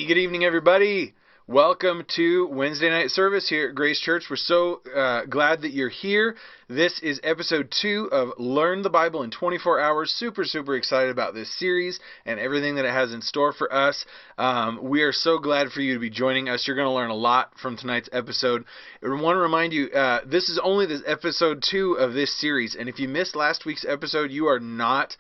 good evening, everybody. Welcome to Wednesday night service here at Grace Church. We're so glad that you're here. This is episode 2 of Learn the Bible in 24 Hours. Super excited about this series and everything that it has in store for us. We are so glad for you to be joining us. You're going to learn a lot from tonight's episode. I want to remind you, this is only this episode 2 of this series. And if you missed last week's episode, you are not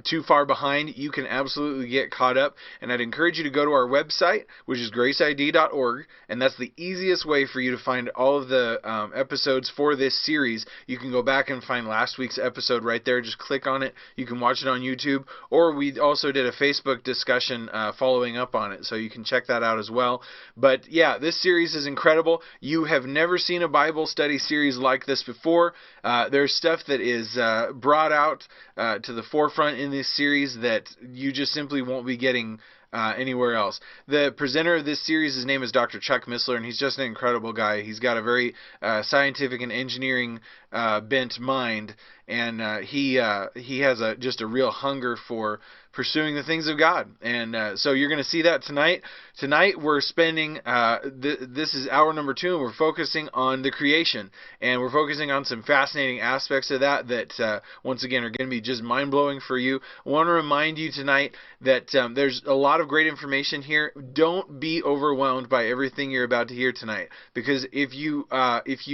too far behind. You can absolutely get caught up, and I'd encourage you to go to our website, which is graceid.org, and that's the easiest way for you to find all of the episodes for this series. You can go back and find last week's episode right there. Just click on it. You can watch it on YouTube, or we also did a Facebook discussion following up on it, so you can check that out as well. But yeah, this series is incredible. You have never seen a Bible study series like this before. There's stuff that is brought out to the forefront in this series that you just simply won't be getting anywhere else. The presenter of this series, his name is Dr. Chuck Missler, and he's just an incredible guy. He's got a very scientific and engineering bent mind, and he has just a real hunger for pursuing the things of God. And so you're going to see that tonight. Tonight we're spending, this is hour number 2, and we're focusing on the creation. And we're focusing on some fascinating aspects of that once again, are going to be just mind-blowing for you. I want to remind you tonight that there's a lot of great information here. Don't be overwhelmed by everything you're about to hear tonight. Because if you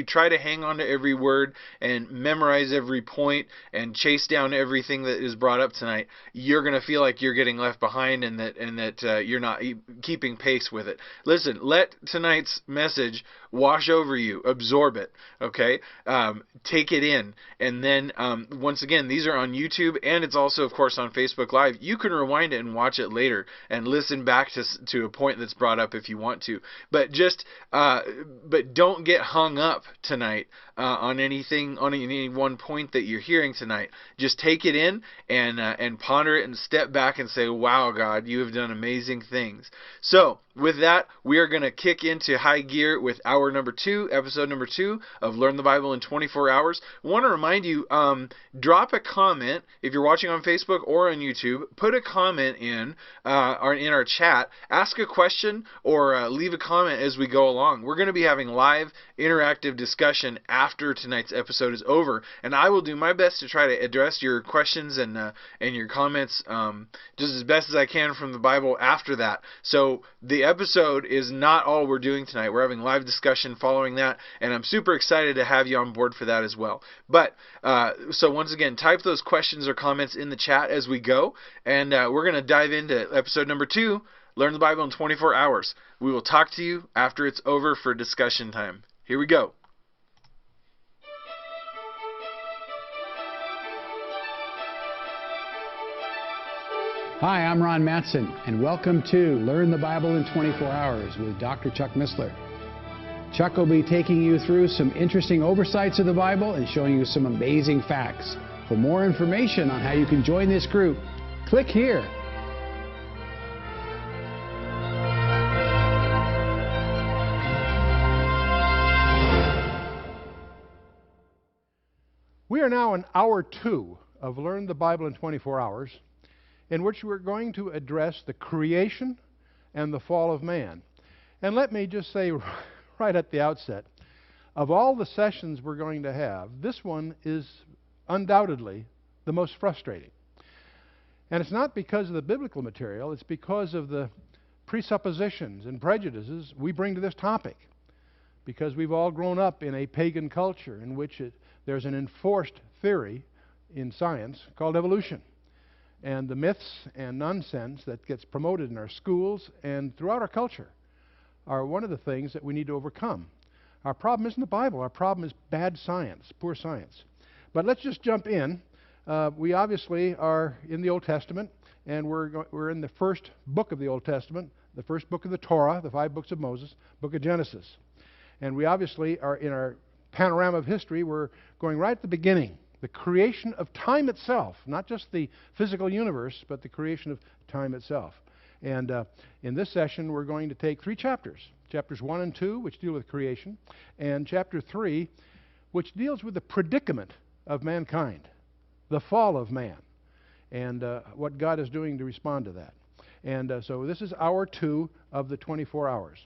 try to hang on to every word and memorize every point and chase down everything that is brought up tonight, you're going to feel like you're getting left behind and that you're not keeping pace with it. Listen, let tonight's message wash over you. Absorb it, okay? Take it in. And then, once again, these are on YouTube, and it's also, of course, on Facebook Live. You can rewind it and watch it later and listen back to a point that's brought up if you want to. But but don't get hung up tonight on any one point that you're hearing tonight. Just take it in and ponder it and step back and say, wow, God, you have done amazing things. So, with that, we are going to kick into high gear with hour number 2, episode number 2 of Learn the Bible in 24 Hours. I want to remind you, drop a comment if you're watching on Facebook or on YouTube. Put a comment in our chat. Ask a question or leave a comment as we go along. We're going to be having live interactive discussion after tonight's episode is over, and I will do my best to try to address your questions and your comments just as best as I can from the Bible after that. So the episode is not all we're doing tonight. We're having live discussion following that, and I'm super excited to have you on board for that as well. But so once again, type those questions or comments in the chat as we go, and we're going to dive into episode number 2, Learn the Bible in 24 Hours. We will talk to you after it's over for discussion time. Here we go. Hi, I'm Ron Matson, and welcome to Learn the Bible in 24 Hours with Dr. Chuck Missler. Chuck will be taking you through some interesting oversights of the Bible and showing you some amazing facts. For more information on how you can join this group, click here. We are now in hour 2 of Learn the Bible in 24 Hours, in which we're going to address the creation and the fall of man. And let me just say right at the outset, of all the sessions we're going to have, this one is undoubtedly the most frustrating. And it's not because of the biblical material, it's because of the presuppositions and prejudices we bring to this topic. Because we've all grown up in a pagan culture in which there's an enforced theory in science called evolution. And the myths and nonsense that gets promoted in our schools and throughout our culture are one of the things that we need to overcome. Our problem isn't the Bible. Our problem is bad science, poor science. But let's just jump in. We obviously are in the Old Testament, and we're in the first book of the Old Testament, the first book of the Torah, the 5 books of Moses, book of Genesis. And we obviously are in our panorama of history. We're going right at the beginning. The creation of time itself, not just the physical universe, but the creation of time itself. And in this session, we're going to take 3 chapters. Chapters 1 and 2, which deal with creation, and chapter 3, which deals with the predicament of mankind, the fall of man, and what God is doing to respond to that. And so this is hour 2 of the 24 hours.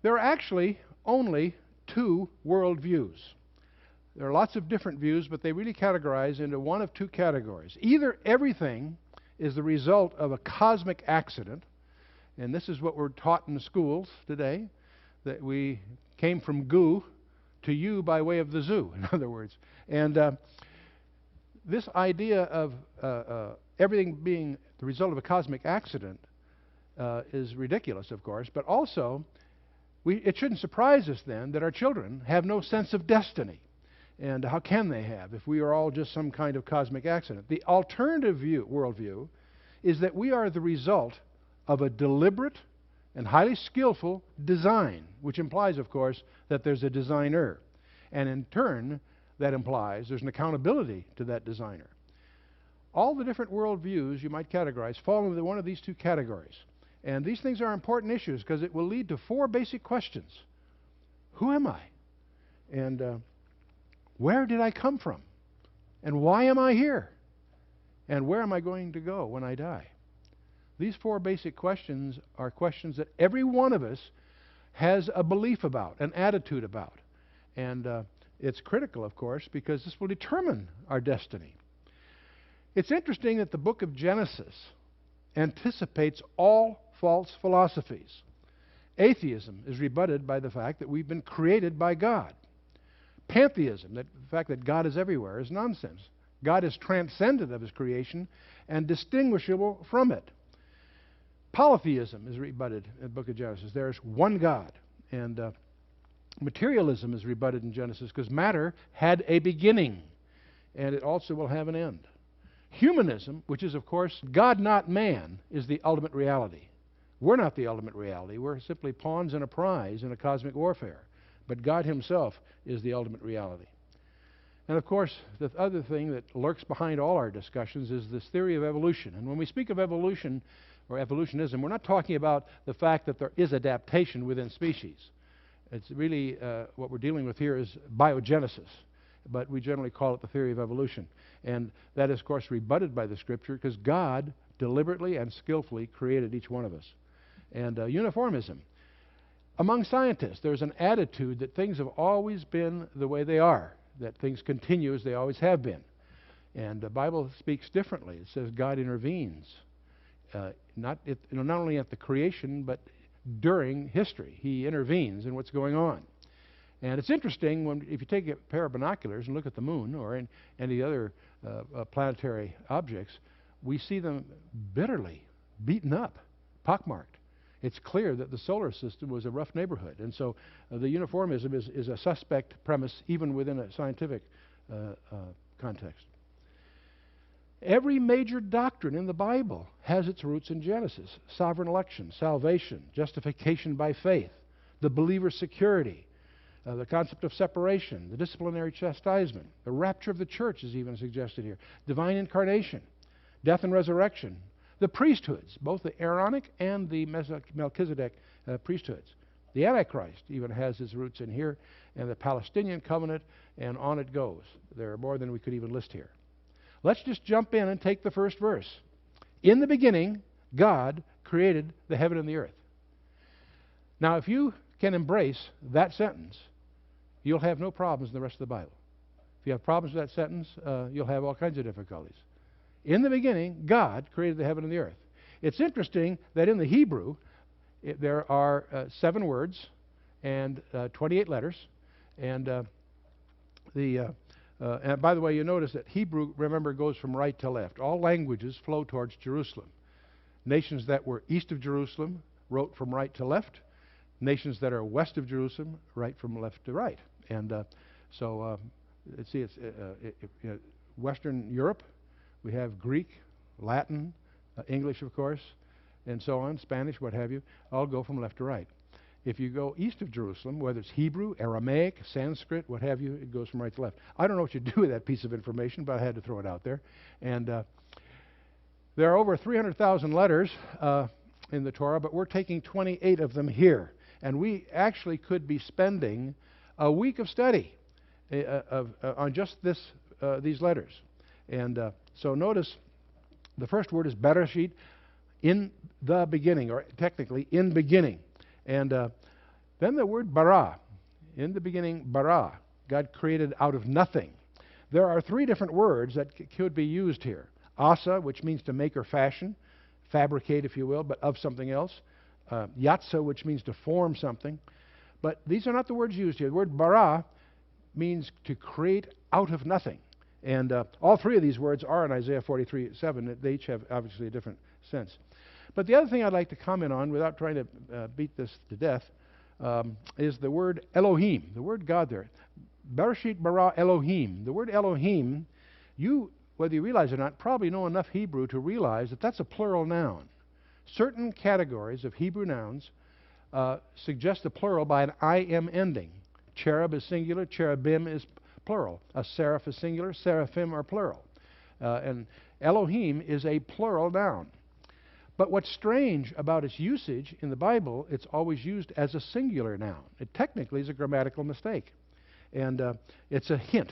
There are actually only 2 worldviews. There are lots of different views, but they really categorize into one of 2 categories. Either everything is the result of a cosmic accident, and this is what we're taught in the schools today, that we came from goo to you by way of the zoo, in other words. And this idea of everything being the result of a cosmic accident is ridiculous, of course, but also it shouldn't surprise us then that our children have no sense of destiny. And how can they have if we are all just some kind of cosmic accident? The alternative worldview is that we are the result of a deliberate and highly skillful design, which implies, of course, that there's a designer. And in turn, that implies there's an accountability to that designer. All the different worldviews you might categorize fall into one of these 2 categories. And these things are important issues because it will lead to 4 basic questions. Who am I? And where did I come from? And why am I here? And where am I going to go when I die? These 4 basic questions are questions that every one of us has a belief about, an attitude about. And it's critical, of course, because this will determine our destiny. It's interesting that the book of Genesis anticipates all false philosophies. Atheism is rebutted by the fact that we've been created by God. Pantheism, the fact that God is everywhere, is nonsense. God is transcendent of His creation and distinguishable from it. Polytheism is rebutted in the book of Genesis. There is one God. And materialism is rebutted in Genesis because matter had a beginning, and it also will have an end. Humanism, which is, of course, God not man, is the ultimate reality. We're not the ultimate reality. We're simply pawns in a prize in a cosmic warfare. But God Himself is the ultimate reality. And, of course, the other thing that lurks behind all our discussions is this theory of evolution. And when we speak of evolution or evolutionism, we're not talking about the fact that there is adaptation within species. It's really what we're dealing with here is biogenesis, but we generally call it the theory of evolution. And that is, of course, rebutted by the Scripture because God deliberately and skillfully created each one of us. And uniformism. Among scientists, there's an attitude that things have always been the way they are, that things continue as they always have been. And the Bible speaks differently. It says God intervenes, not only at the creation, but during history. He intervenes in what's going on. And it's interesting, if you take a pair of binoculars and look at the moon or any other planetary objects, we see them bitterly beaten up, pockmarked. It's clear that the solar system was a rough neighborhood. And so the uniformism is a suspect premise even within a scientific context. Every major doctrine in the Bible has its roots in Genesis. Sovereign election, salvation, justification by faith, the believer's security, the concept of separation, the disciplinary chastisement, the rapture of the church is even suggested here, divine incarnation, death and resurrection, the priesthoods, both the Aaronic and the Melchizedek priesthoods. The Antichrist even has his roots in here, and the Palestinian covenant, and on it goes. There are more than we could even list here. Let's just jump in and take the first verse. In the beginning, God created the heaven and the earth. Now, if you can embrace that sentence, you'll have no problems in the rest of the Bible. If you have problems with that sentence, you'll have all kinds of difficulties. In the beginning, God created the heaven and the earth. It's interesting that in the Hebrew, there are 7 words and 28 letters. And and by the way, you notice that Hebrew, remember, goes from right to left. All languages flow towards Jerusalem. Nations that were east of Jerusalem wrote from right to left. Nations that are west of Jerusalem write from left to right. And let's see, it's Western Europe. We have Greek, Latin, English, of course, and so on, Spanish, what have you, all go from left to right. If you go east of Jerusalem, whether it's Hebrew, Aramaic, Sanskrit, what have you, it goes from right to left. I don't know what you do with that piece of information, but I had to throw it out there. And there are over 300,000 letters in the Torah, but we're taking 28 of them here. And we actually could be spending a week of study on just these letters. And so notice the first word is Bereshit. In the beginning, or technically in beginning. And then the word bara. In the beginning, bara. God created out of nothing. There are three different words that could be used here. Asa, which means to make or fashion, fabricate, if you will, but of something else. Yatsa, which means to form something. But these are not the words used here. The word bara means to create out of nothing. And all three of these words are in Isaiah 43:7. They each have obviously a different sense. But the other thing I'd like to comment on, without trying to beat this to death, is the word Elohim, the word God there. Bereshit bara Elohim. The word Elohim, you, whether you realize it or not, probably know enough Hebrew to realize that that's a plural noun. Certain categories of Hebrew nouns suggest a plural by an I-M ending. Cherub is singular, cherubim is plural. A seraph is singular, seraphim are plural. And Elohim is a plural noun. But what's strange about its usage in the Bible, it's always used as a singular noun. It technically is a grammatical mistake. And it's a hint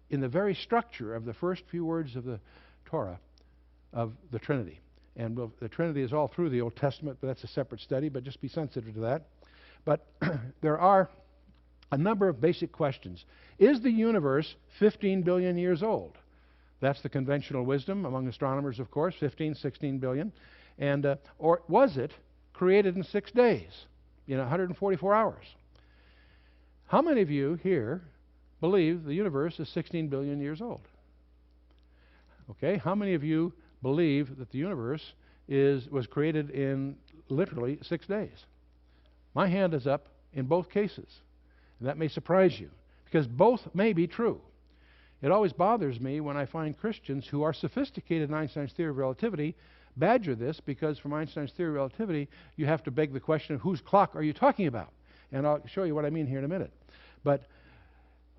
in the very structure of the first few words of the Torah of the Trinity. And the Trinity is all through the Old Testament, but that's a separate study, but just be sensitive to that. But there are a number of basic questions. Is the universe 15 billion years old? That's the conventional wisdom among astronomers, of course, 15, 16 billion. And, or was it created in 6 days, in 144 hours? How many of you here believe the universe is 16 billion years old? Okay, how many of you believe that the universe was created in literally 6 days? My hand is up in both cases. And that may surprise you, because both may be true. It always bothers me when I find Christians who are sophisticated in Einstein's theory of relativity badger this, because from Einstein's theory of relativity, you have to beg the question of whose clock are you talking about? And I'll show you what I mean here in a minute. But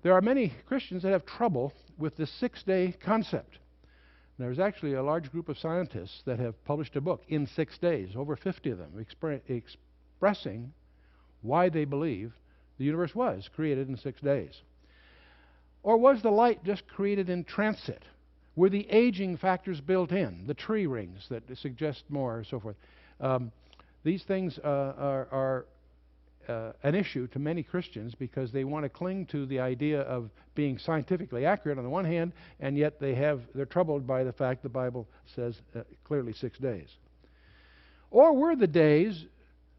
there are many Christians that have trouble with this 6-day concept. There's actually a large group of scientists that have published a book in 6 days, over 50 of them, expressing why they believe the universe was created in 6 days. Or was the light just created in transit? Were the aging factors built in, the tree rings that suggest more, and so forth? These things are an issue to many Christians, because they want to cling to the idea of being scientifically accurate on the one hand, and yet they're troubled by the fact the Bible says clearly 6 days. Or were the days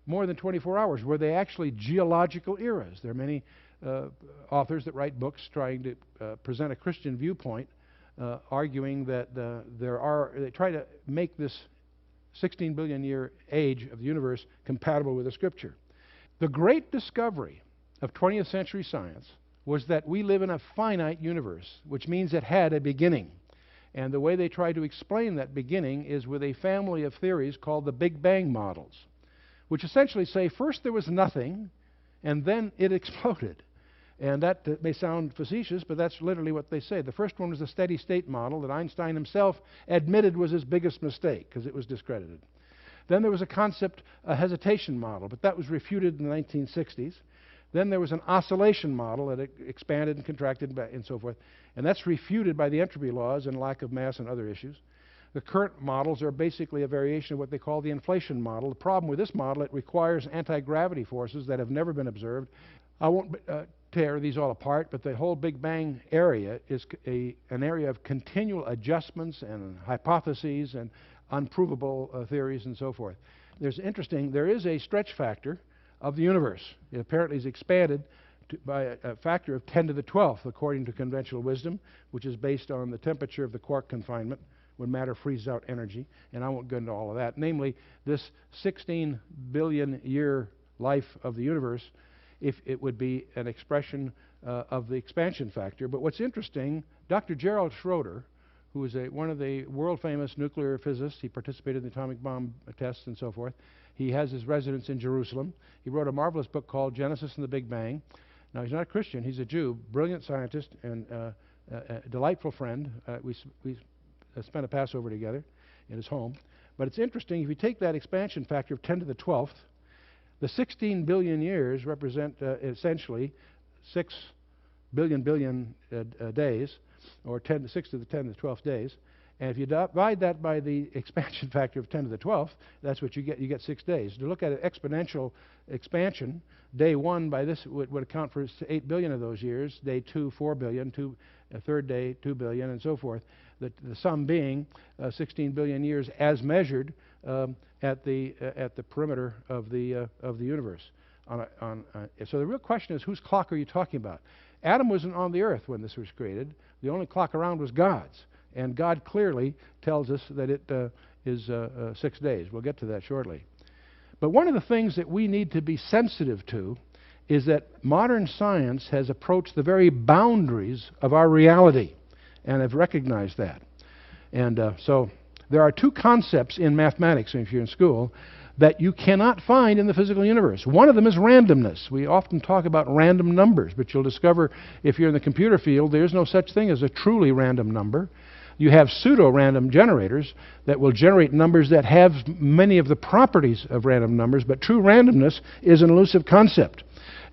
more than 24 hours? Were they actually geological eras? There are many authors that write books trying to present a Christian viewpoint, arguing that they try to make this 16 billion year age of the universe compatible with the Scripture. The great discovery of 20th century science was that we live in a finite universe, which means it had a beginning. And the way they try to explain that beginning is with a family of theories called the Big Bang models, which essentially say first there was nothing, and then it exploded. And that may sound facetious, but that's literally what they say. The first one was the steady state model that Einstein himself admitted was his biggest mistake, because it was discredited. Then there was a hesitation model, but that was refuted in the 1960s. Then there was an oscillation model that expanded and contracted and so forth, and that's refuted by the entropy laws and lack of mass and other issues. The current models are basically a variation of what they call the inflation model. The problem with this model, it requires anti-gravity forces that have never been observed. I won't tear these all apart, but the whole Big Bang area is an area of continual adjustments and hypotheses and unprovable theories and so forth. There is a stretch factor of the universe. It apparently is expanded by a factor of 10 to the 12th, according to conventional wisdom, which is based on the temperature of the quark confinement when matter freezes out energy, and I won't go into all of that. Namely, this 16 billion year life of the universe, if it would be an expression of the expansion factor. But what's interesting, Dr. Gerald Schroeder, who is one of the world-famous nuclear physicists. He participated in the atomic bomb tests and so forth. He has his residence in Jerusalem. He wrote a marvelous book called Genesis and the Big Bang. Now, he's not a Christian. He's a Jew, brilliant scientist, and a delightful friend. We spent a Passover together in his home. But it's interesting, if you take that expansion factor of 10 to the 12th, the 16 billion years represent essentially 6 billion days, or 6 to the 10 to the 12th days, And if you divide that by the expansion factor of 10 to the 12th, that's what you get. You get 6 days. To look at an exponential expansion, day 1 by this would account for 8 billion of those years. Day 2, 4 billion. Third day, 2 billion, and so forth. The sum being 16 billion years as measured at the perimeter of the universe. So the real question is, whose clock are you talking about? Adam wasn't on the earth when this was created. The only clock around was God's. And God clearly tells us that it is 6 days. We'll get to that shortly. But one of the things that we need to be sensitive to is that modern science has approached the very boundaries of our reality, and have recognized that. And so there are 2 concepts in mathematics, if you're in school, that you cannot find in the physical universe. One of them is randomness. We often talk about random numbers, but you'll discover if you're in the computer field, there's no such thing as a truly random number. You have pseudo-random generators that will generate numbers that have many of the properties of random numbers, but true randomness is an elusive concept.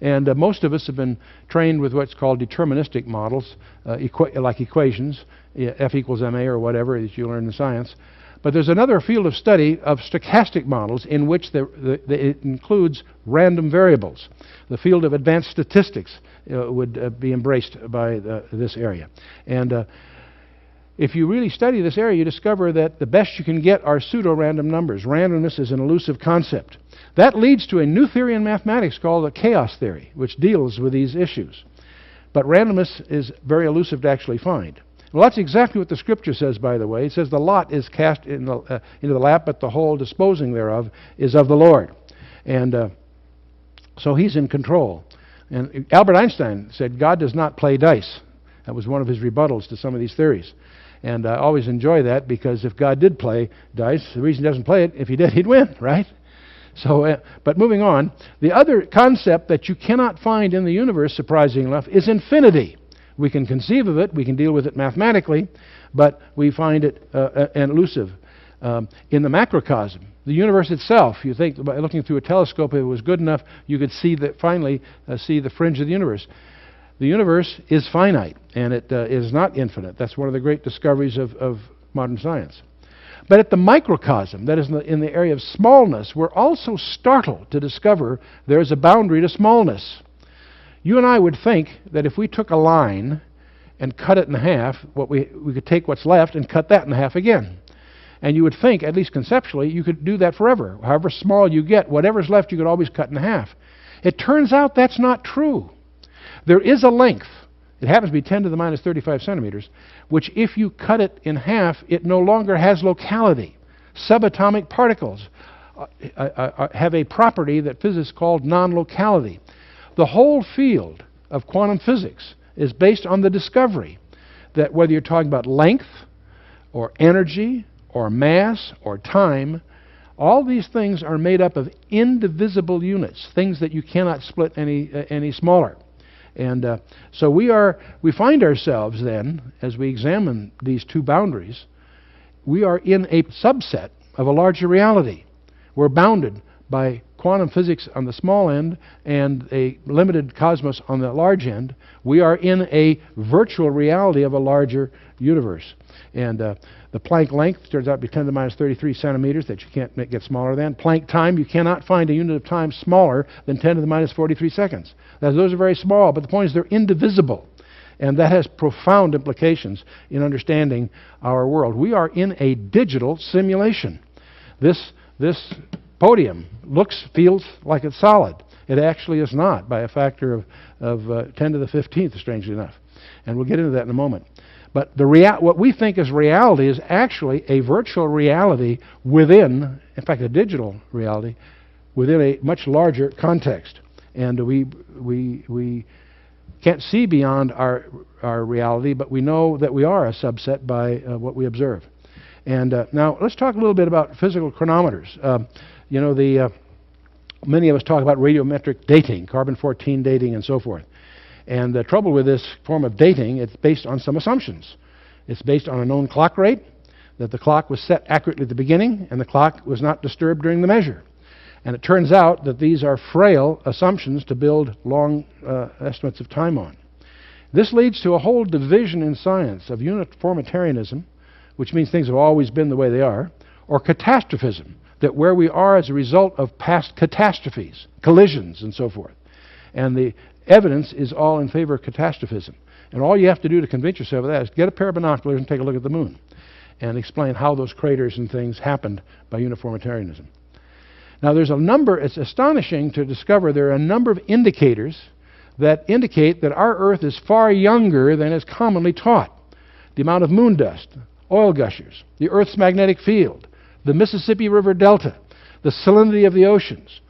And most of us have been trained with what's called deterministic models, like equations, F equals ma or whatever that you learn in science. But there's another field of study of stochastic models in which it includes random variables. The field of advanced statistics would be embraced by this area. And if you really study this area, you discover that the best you can get are pseudo-random numbers. Randomness is an elusive concept. That leads to a new theory in mathematics called the chaos theory, which deals with these issues. But randomness is very elusive to actually find. Well, that's exactly what the Scripture says, by the way. It says the lot is cast into the lap, but the whole disposing thereof is of the Lord. And so He's in control. And Albert Einstein said God does not play dice. That was one of his rebuttals to some of these theories. And I always enjoy that, because if God did play dice, the reason He doesn't play it, if He did, He'd win, right? So, but moving on, the other concept that you cannot find in the universe, surprisingly enough, is infinity. We can conceive of it, we can deal with it mathematically, but we find it elusive. In the macrocosm, the universe itself, you think by looking through a telescope, if it was good enough, you could see finally see the fringe of the universe. The universe is finite, and it is not infinite. That's one of the great discoveries of modern science. But at the microcosm, that is in the area of smallness, we're also startled to discover there is a boundary to smallness. You and I would think that if we took a line and cut it in half, we could take what's left and cut that in half again. And you would think, at least conceptually, you could do that forever. However small you get, whatever's left you could always cut in half. It turns out that's not true. There is a length, it happens to be 10 to the minus 35 centimeters, which if you cut it in half, it no longer has locality. Subatomic particles have a property that physicists call non-locality. The whole field of quantum physics is based on the discovery that whether you're talking about length or energy or mass or time, all these things are made up of indivisible units, things that you cannot split any smaller. And so we find ourselves then, as we examine these 2 boundaries, we are in a subset of a larger reality. We're bounded by quantum physics on the small end and a limited cosmos on the large end. We are in a virtual reality of a larger universe. And the Planck length turns out to be 10 to the minus 33 centimeters that you can't get smaller than. Planck time, you cannot find a unit of time smaller than 10 to the minus 43 seconds. Now, those are very small, but the point is they're indivisible. And that has profound implications in understanding our world. We are in a digital simulation. This podium feels like it's solid. It actually is not, by a factor of 10 to the 15th, strangely enough. And we'll get into that in a moment. But what we think is reality is actually a virtual reality within, in fact, a digital reality, within a much larger context. And we can't see beyond our reality, but we know that we are a subset by what we observe. And now let's talk a little bit about physical chronometers. Many of us talk about radiometric dating, carbon-14 dating, and so forth. And the trouble with this form of dating, it's based on some assumptions. It's based on a known clock rate, that the clock was set accurately at the beginning, and the clock was not disturbed during the measure. And it turns out that these are frail assumptions to build long estimates of time on. This leads to a whole division in science of uniformitarianism, which means things have always been the way they are, or catastrophism, that where we are as a result of past catastrophes, collisions, and so forth. And the evidence is all in favor of catastrophism. And all you have to do to convince yourself of that is get a pair of binoculars and take a look at the moon and explain how those craters and things happened by uniformitarianism. Now there's a number, it's astonishing to discover there are a number of indicators that indicate that our Earth is far younger than is commonly taught. The amount of moon dust, oil gushers, the Earth's magnetic field, the Mississippi River Delta, the salinity of the oceans,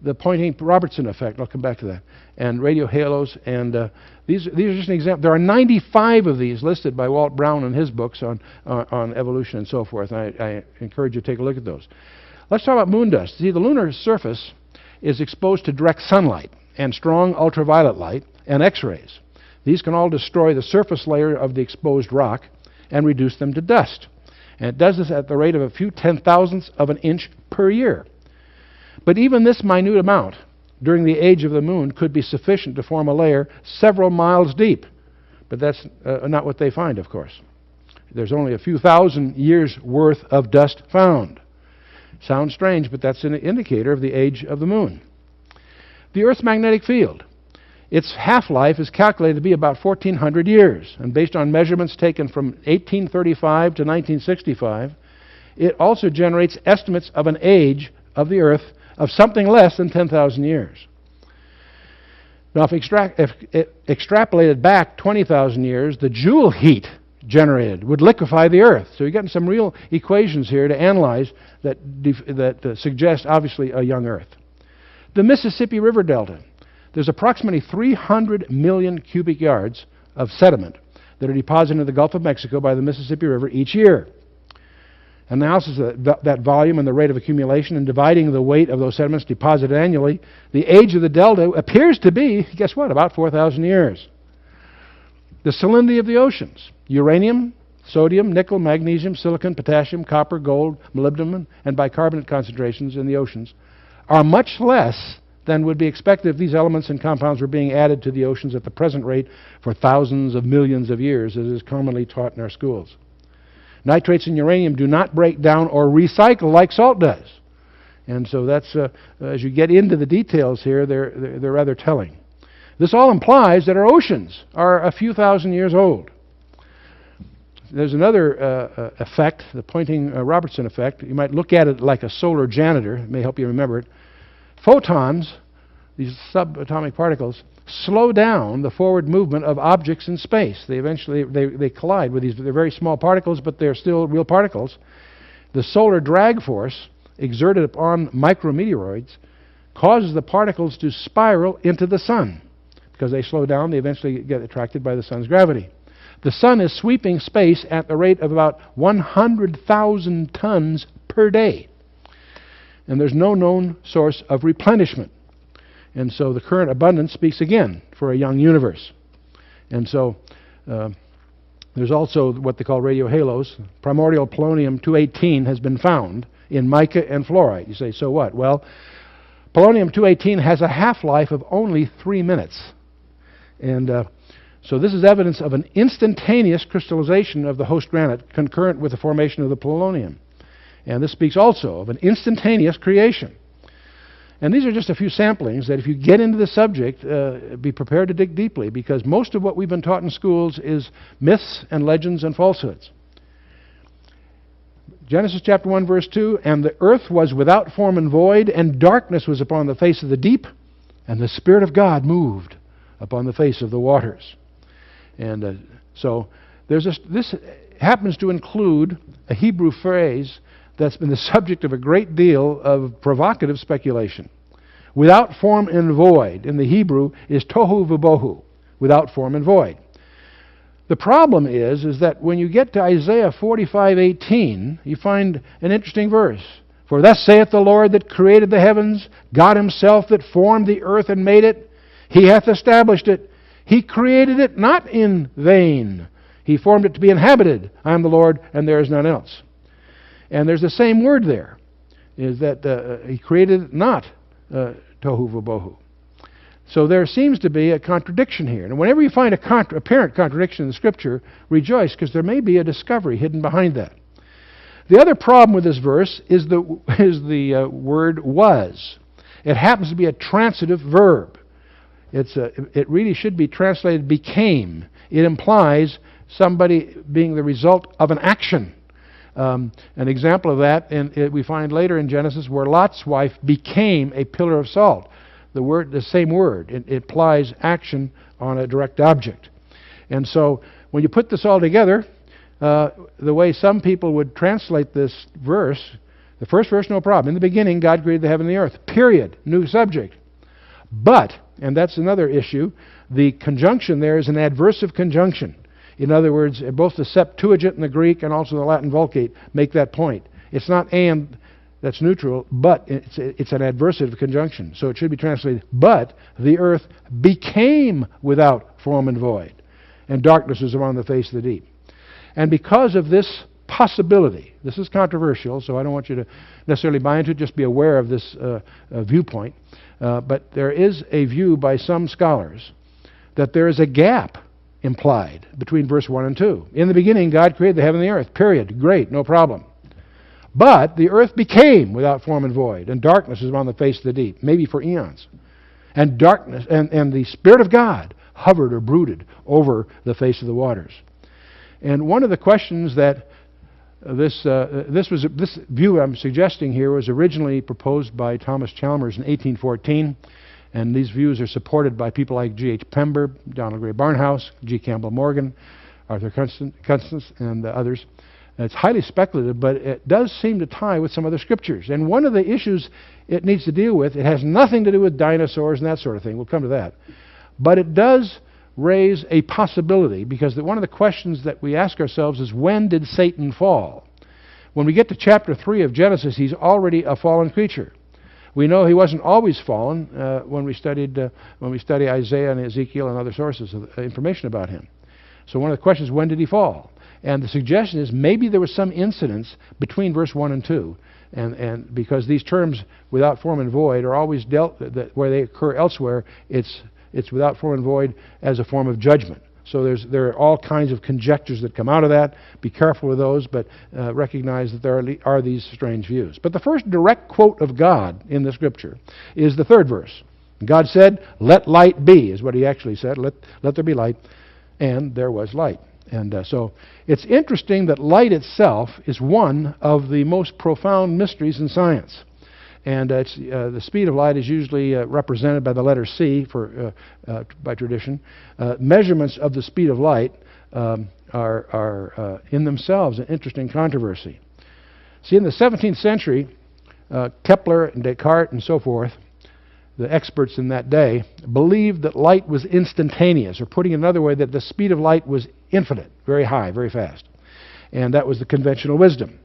the Poynting-Robertson effect, I'll come back to that, and radio halos, and these are just an example. There are 95 of these listed by Walt Brown in his books on evolution and so forth, and I encourage you to take a look at those. Let's talk about moon dust. See, the lunar surface is exposed to direct sunlight and strong ultraviolet light and X-rays. These can all destroy the surface layer of the exposed rock and reduce them to dust. And it does this at the rate of a few 10,000ths of an inch per year. But even this minute amount during the age of the moon could be sufficient to form a layer several miles deep. But that's not what they find, of course. There's only a few thousand years' worth of dust found. Sounds strange, but that's an indicator of the age of the moon. The Earth's magnetic field. Its half-life is calculated to be about 1,400 years. And based on measurements taken from 1835 to 1965, it also generates estimates of an age of the Earth of something less than 10,000 years. Now, if extrapolated back 20,000 years, the joule heat generated would liquefy the Earth. So you're getting some real equations here to analyze that suggest, obviously, a young Earth. The Mississippi River Delta. There's approximately 300 million cubic yards of sediment that are deposited in the Gulf of Mexico by the Mississippi River each year. Analysis of that volume and the rate of accumulation and dividing the weight of those sediments deposited annually, the age of the delta appears to be, guess what, about 4,000 years. The salinity of the oceans. Uranium, sodium, nickel, magnesium, silicon, potassium, copper, gold, molybdenum, and bicarbonate concentrations in the oceans are much less than would be expected if these elements and compounds were being added to the oceans at the present rate for thousands of millions of years, as is commonly taught in our schools. Nitrates and uranium do not break down or recycle like salt does. And so that's, as you get into the details here, they're rather telling. This all implies that our oceans are a few thousand years old. There's another effect, the Poynting-Robertson effect. You might look at it like a solar janitor. It may help you remember it. Photons, these subatomic particles, slow down the forward movement of objects in space. They eventually they collide with these. They're very small particles, but they're still real particles. The solar drag force exerted upon micrometeoroids causes the particles to spiral into the sun. Because they slow down, they eventually get attracted by the sun's gravity. The sun is sweeping space at the rate of about 100,000 tons per day. And there's no known source of replenishment. And so the current abundance speaks again for a young universe. And so there's also what they call radio halos. Primordial polonium-218 has been found in mica and fluorite. You say, so what? Well, polonium-218 has a half-life of only 3 minutes. And so this is evidence of an instantaneous crystallization of the host granite concurrent with the formation of the polonium. And this speaks also of an instantaneous creation. And these are just a few samplings that if you get into the subject, be prepared to dig deeply, because most of what we've been taught in schools is myths and legends and falsehoods. Genesis chapter 1, verse 2, and the earth was without form and void, and darkness was upon the face of the deep, and the Spirit of God moved upon the face of the waters. And so this happens to include a Hebrew phrase that's been the subject of a great deal of provocative speculation. Without form and void in the Hebrew is tohu v'bohu, without form and void. The problem is that when you get to Isaiah 45:18, you find an interesting verse. For thus saith the Lord that created the heavens, God himself that formed the earth and made it. He hath established it. He created it not in vain. He formed it to be inhabited. I am the Lord, and there is none else. And there's the same word there, is that he created it not tohu v'bohu. So there seems to be a contradiction here. And whenever you find apparent contradiction in the Scripture, rejoice, because there may be a discovery hidden behind that. The other problem with this verse is the word was. It happens to be a transitive verb. It really should be translated became. It implies somebody being the result of an action. An example of that we find later in Genesis where Lot's wife became a pillar of salt. The same word. It implies action on a direct object. And so when you put this all together, the way some people would translate this verse, the first verse, no problem. In the beginning, God created the heaven and the earth. Period. New subject. But, and that's another issue, the conjunction there is an adversive conjunction. In other words, both the Septuagint in the Greek and also the Latin Vulgate make that point. It's not and that's neutral, but it's an adversive conjunction. So it should be translated, but the earth became without form and void, and darkness was upon the face of the deep. And because of this possibility, this is controversial, so I don't want you to necessarily buy into it, just be aware of this viewpoint. But there is a view by some scholars that there is a gap implied between verse 1 and 2. In the beginning, God created the heaven and the earth. Period. Great, no problem. But the earth became without form and void, and darkness was on the face of the deep, maybe for eons. And darkness and the Spirit of God hovered or brooded over the face of the waters. And one of the questions that this view I'm suggesting here was originally proposed by Thomas Chalmers in 1814, and these views are supported by people like G.H. Pember, Donald Gray Barnhouse, G. Campbell Morgan, Arthur Custis, and others. And it's highly speculative, but it does seem to tie with some other scriptures. And one of the issues it needs to deal with, it has nothing to do with dinosaurs and that sort of thing. We'll come to that. But it does raise a possibility, because one of the questions that we ask ourselves is, when did Satan fall? When we get to chapter 3 of Genesis, he's already a fallen creature. We know he wasn't always fallen when we study Isaiah and Ezekiel and other sources of information about him. So one of the questions is, when did he fall? And the suggestion is maybe there was some incidence between verse 1 and 2, and because these terms without form and void are always dealt where they occur elsewhere, it's without form and void as a form of judgment. So there are all kinds of conjectures that come out of that. Be careful with those, but recognize that there are these strange views. But the first direct quote of God in the Scripture is the third verse. God said, "Let light be," is what he actually said. Let there be light. And there was light. And so it's interesting that light itself is one of the most profound mysteries in science. And the speed of light is usually represented by the letter C by tradition. Measurements of the speed of light are in themselves an interesting controversy. See, in the 17th century, Kepler and Descartes and so forth, the experts in that day, believed that light was instantaneous, or putting it another way, that the speed of light was infinite, very high, very fast. And that was the conventional wisdom.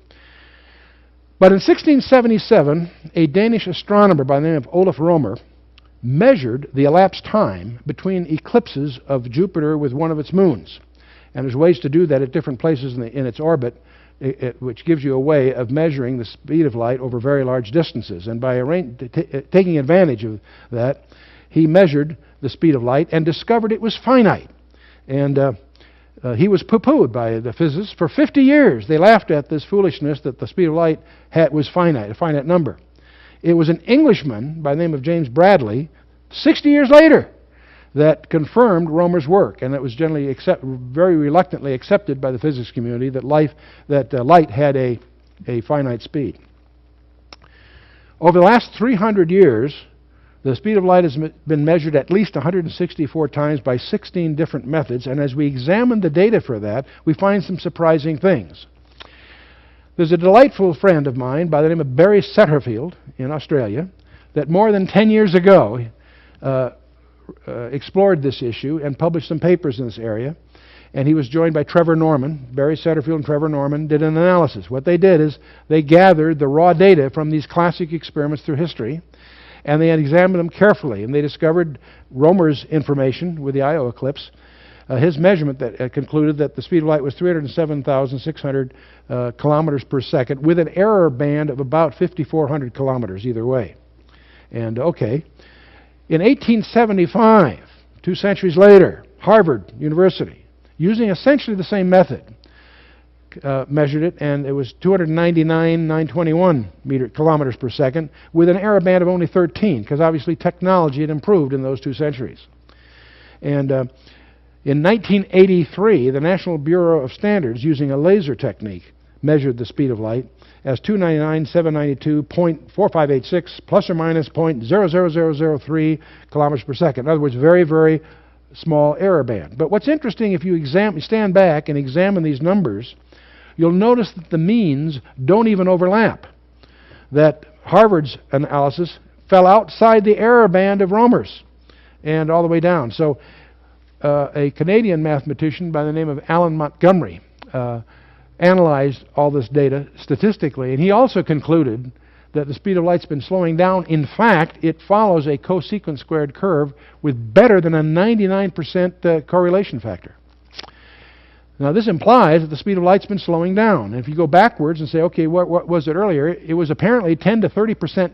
But in 1677, a Danish astronomer by the name of Olaf Romer measured the elapsed time between eclipses of Jupiter with one of its moons. And there's ways to do that at different places in its orbit, which gives you a way of measuring the speed of light over very large distances. And by taking advantage of that, he measured the speed of light and discovered it was finite. And he was poo-pooed by the physicists. For 50 years, they laughed at this foolishness that the speed of light was finite, a finite number. It was an Englishman by the name of James Bradley, 60 years later, that confirmed Romer's work, and it was generally very reluctantly accepted by the physics community that light had a finite speed. Over the last 300 years, the speed of light has been measured at least 164 times by 16 different methods, and as we examine the data for that, we find some surprising things. There's a delightful friend of mine by the name of Barry Setterfield in Australia that more than 10 years ago explored this issue and published some papers in this area. And he was joined by Trevor Norman. Barry Setterfield and Trevor Norman did an analysis. What they did is they gathered the raw data from these classic experiments through history, and they had examined them carefully. And they discovered Romer's information with the Io eclipse, his measurement that concluded that the speed of light was 307,600 kilometers per second, with an error band of about 5,400 kilometers either way. And okay. In 1875, 2 centuries later, Harvard University, using essentially the same method, measured it, and it was 299,921 kilometers per second, with an error band of only 13, because obviously technology had improved in those 2 centuries. And in 1983, the National Bureau of Standards, using a laser technique, measured the speed of light as 299,792.4586 plus or minus 0.00003 kilometers per second. In other words, very, very small error band. But what's interesting, if you stand back and examine these numbers, you'll notice that the means don't even overlap. That Harvard's analysis fell outside the error band of Romer's and all the way down. So a Canadian mathematician by the name of Alan Montgomery analyzed all this data statistically, and he also concluded that the speed of light's been slowing down. In fact, it follows a cosecant squared curve with better than a 99% correlation factor. Now, this implies that the speed of light's been slowing down. And if you go backwards and say, okay, what was it earlier? It was apparently 10 to 30%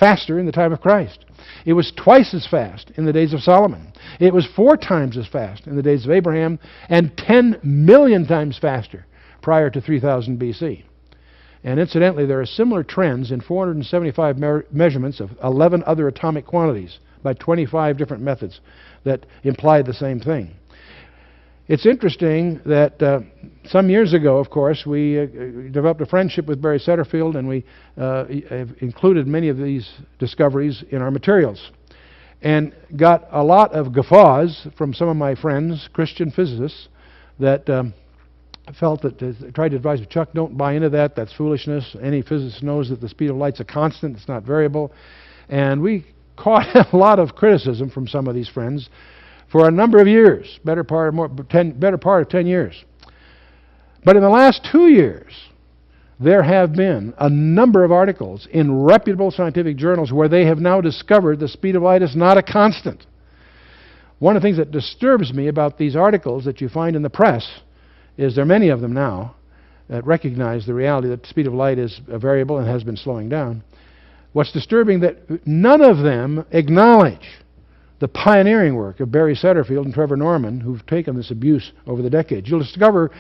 faster in the time of Christ. It was twice as fast in the days of Solomon. It was 4 times as fast in the days of Abraham, and 10 million times faster prior to 3000 BC. And incidentally, there are similar trends in 475 measurements of 11 other atomic quantities by 25 different methods that imply the same thing. It's interesting that some years ago, of course, we developed a friendship with Barry Setterfield, and we have included many of these discoveries in our materials, and got a lot of guffaws from some of my friends, Christian physicists, that felt that tried to advise me, Chuck, don't buy into that. That's foolishness. Any physicist knows that the speed of light's a constant. It's not variable. And we caught a lot of criticism from some of these friends for a number of years, better part of 10 years. But in the last 2 years, there have been a number of articles in reputable scientific journals where they have now discovered the speed of light is not a constant. One of the things that disturbs me about these articles that you find in the press is there are many of them now that recognize the reality that the speed of light is a variable and has been slowing down. What's disturbing that none of them acknowledge the pioneering work of Barry Setterfield and Trevor Norman, who've taken this abuse over the decades. You'll discover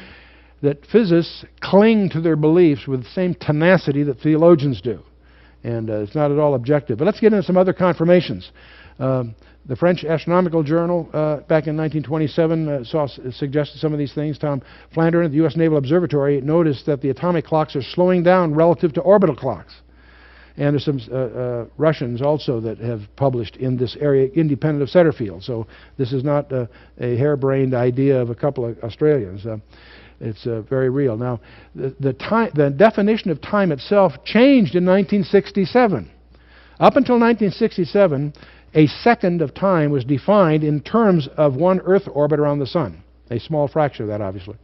that physicists cling to their beliefs with the same tenacity that theologians do. And it's not at all objective. But let's get into some other confirmations. The French Astronomical Journal back in 1927 suggested some of these things. Tom Flandern at the U.S. Naval Observatory noticed that the atomic clocks are slowing down relative to orbital clocks. And there's some Russians also that have published in this area independent of Setterfield. So this is not a harebrained idea of a couple of Australians. It's very real. Now, the definition of time itself changed in 1967. Up until 1967, a second of time was defined in terms of one Earth orbit around the Sun. A small fraction of that, obviously.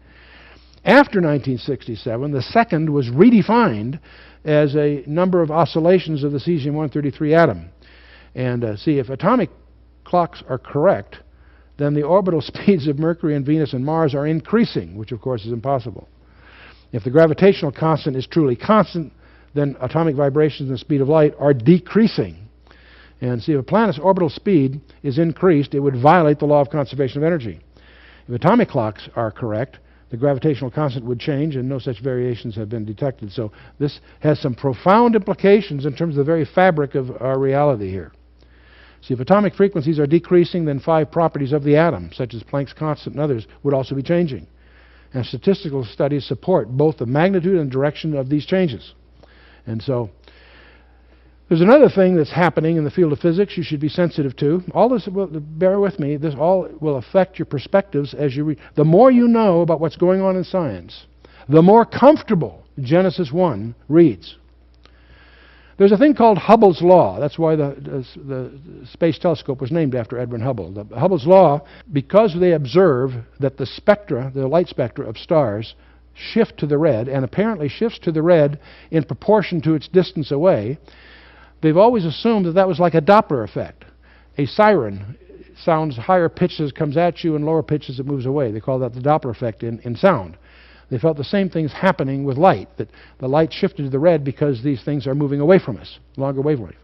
After 1967, the second was redefined as a number of oscillations of the cesium-133 atom. And see, if atomic clocks are correct, then the orbital speeds of Mercury and Venus and Mars are increasing, which of course is impossible. If the gravitational constant is truly constant, then atomic vibrations and the speed of light are decreasing. And see, if a planet's orbital speed is increased, it would violate the law of conservation of energy. If atomic clocks are correct, the gravitational constant would change, and no such variations have been detected. So this has some profound implications in terms of the very fabric of our reality here. See, if atomic frequencies are decreasing, then 5 properties of the atom, such as Planck's constant and others, would also be changing. And statistical studies support both the magnitude and direction of these changes. And so there's another thing that's happening in the field of physics you should be sensitive to. All this, bear with me, this all will affect your perspectives as you read. The more you know about what's going on in science, the more comfortable Genesis 1 reads. There's a thing called Hubble's Law. That's why the Space Telescope was named after Edwin Hubble. The Hubble's Law, because they observe that the spectra, the light spectra of stars, shift to the red, and apparently shifts to the red in proportion to its distance away, they've always assumed that that was like a Doppler effect. A siren sounds higher pitches as it comes at you and lower pitches as it moves away. They call that the Doppler effect in sound. They felt the same thing's happening with light, that the light shifted to the red because these things are moving away from us, longer wavelength.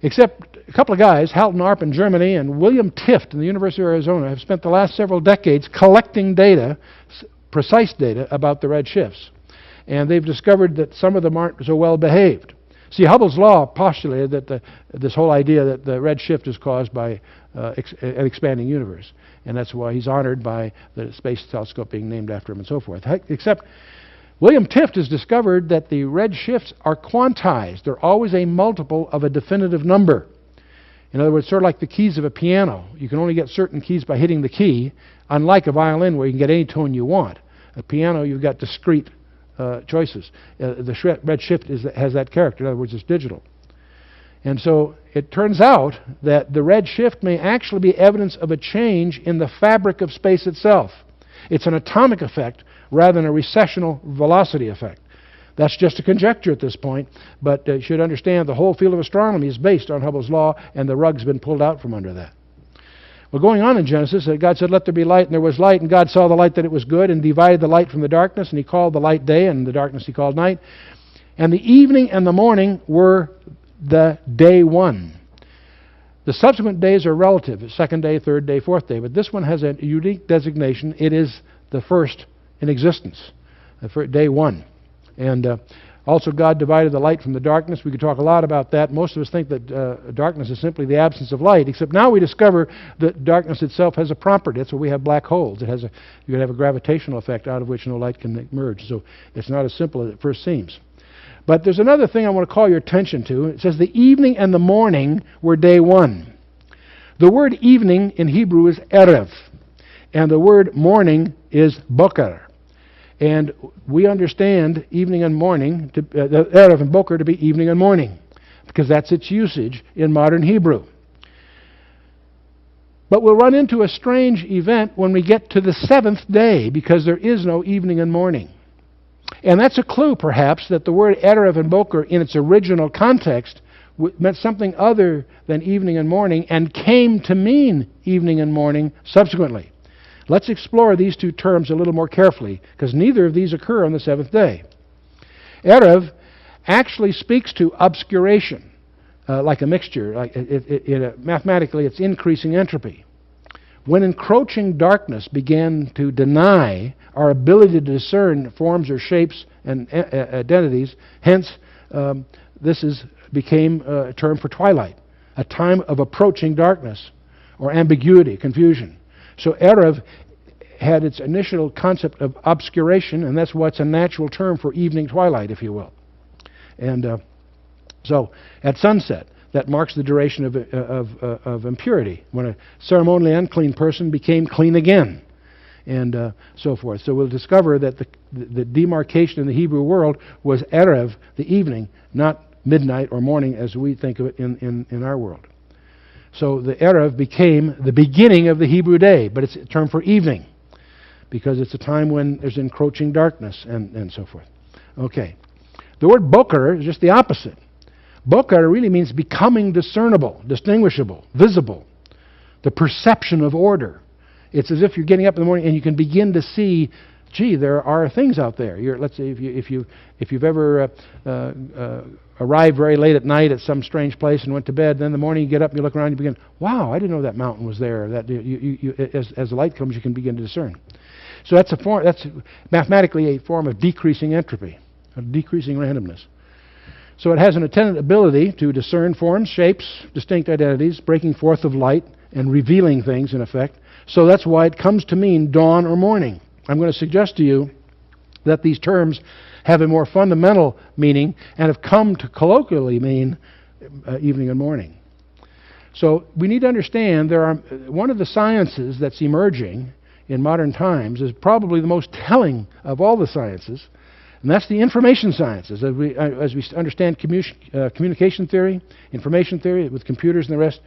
Except a couple of guys, Halton Arp in Germany and William Tift in the University of Arizona, have spent the last several decades collecting data precise data about the red shifts. And they've discovered that some of them aren't so well behaved. See, Hubble's law postulated that this whole idea that the red shift is caused by an expanding universe. And that's why he's honored by the space telescope being named after him and so forth. Except William Tift has discovered that the red shifts are quantized. They're always a multiple of a definitive number. In other words, sort of like the keys of a piano. You can only get certain keys by hitting the key, unlike a violin where you can get any tone you want. A piano, you've got discrete choices. The red shift has that character. In other words, it's digital. And so it turns out that the red shift may actually be evidence of a change in the fabric of space itself. It's an atomic effect rather than a recessional velocity effect. That's just a conjecture at this point, but you should understand the whole field of astronomy is based on Hubble's law, and the rug's been pulled out from under that. Well, going on in Genesis, God said, "Let there be light," and there was light, and God saw the light that it was good, and divided the light from the darkness, and he called the light day, and the darkness he called night. And the evening and the morning were the day one. The subsequent days are relative, second day, third day, fourth day, but this one has a unique designation. It is the first in existence, day one. And also God divided the light from the darkness. We could talk a lot about that. Most of us think that darkness is simply the absence of light, except now we discover that darkness itself has a property. That's why we have black holes. You can have a gravitational effect out of which no light can emerge. So it's not as simple as it first seems. But there's another thing I want to call your attention to. It says the evening and the morning were day one. The word evening in Hebrew is erev, and the word morning is boker. And we understand evening and morning, erev and boker, to be evening and morning, because that's its usage in modern Hebrew. But we'll run into a strange event when we get to the seventh day, because there is no evening and morning. And that's a clue, perhaps, that the word erev and boker in its original context meant something other than evening and morning, and came to mean evening and morning subsequently. Let's explore these two terms a little more carefully, because neither of these occur on the seventh day. Erev actually speaks to obscuration, like a mixture. Mathematically, it's increasing entropy. When encroaching darkness began to deny our ability to discern forms or shapes and identities, hence this became a term for twilight, a time of approaching darkness or ambiguity, confusion. So Erev had its initial concept of obscuration, and that's what's a natural term for evening twilight, if you will. And so at sunset, that marks the duration of impurity, when a ceremonially unclean person became clean again, and so forth. So we'll discover that the demarcation in the Hebrew world was Erev, the evening, not midnight or morning as we think of it in our world. So the Erev became the beginning of the Hebrew day, but it's a term for evening, because it's a time when there's encroaching darkness and so forth. Okay. The word boker is just the opposite. Boker really means becoming discernible, distinguishable, visible, the perception of order. It's as if you're getting up in the morning and you can begin to see, gee, there are things out there. Let's say if you've ever arrived very late at night at some strange place and went to bed, then in the morning you get up and you look around and you begin, wow, I didn't know that mountain was there. That as the light comes, you can begin to discern. So that's mathematically a form of decreasing entropy, of decreasing randomness. So it has an attendant ability to discern forms, shapes, distinct identities, breaking forth of light, and revealing things, in effect. So that's why it comes to mean dawn or morning. I'm going to suggest to you that these terms have a more fundamental meaning and have come to colloquially mean evening and morning. So we need to understand one of the sciences that's emerging in modern times is probably the most telling of all the sciences, and that's the information sciences. As we understand communication theory, information theory with computers and the rest,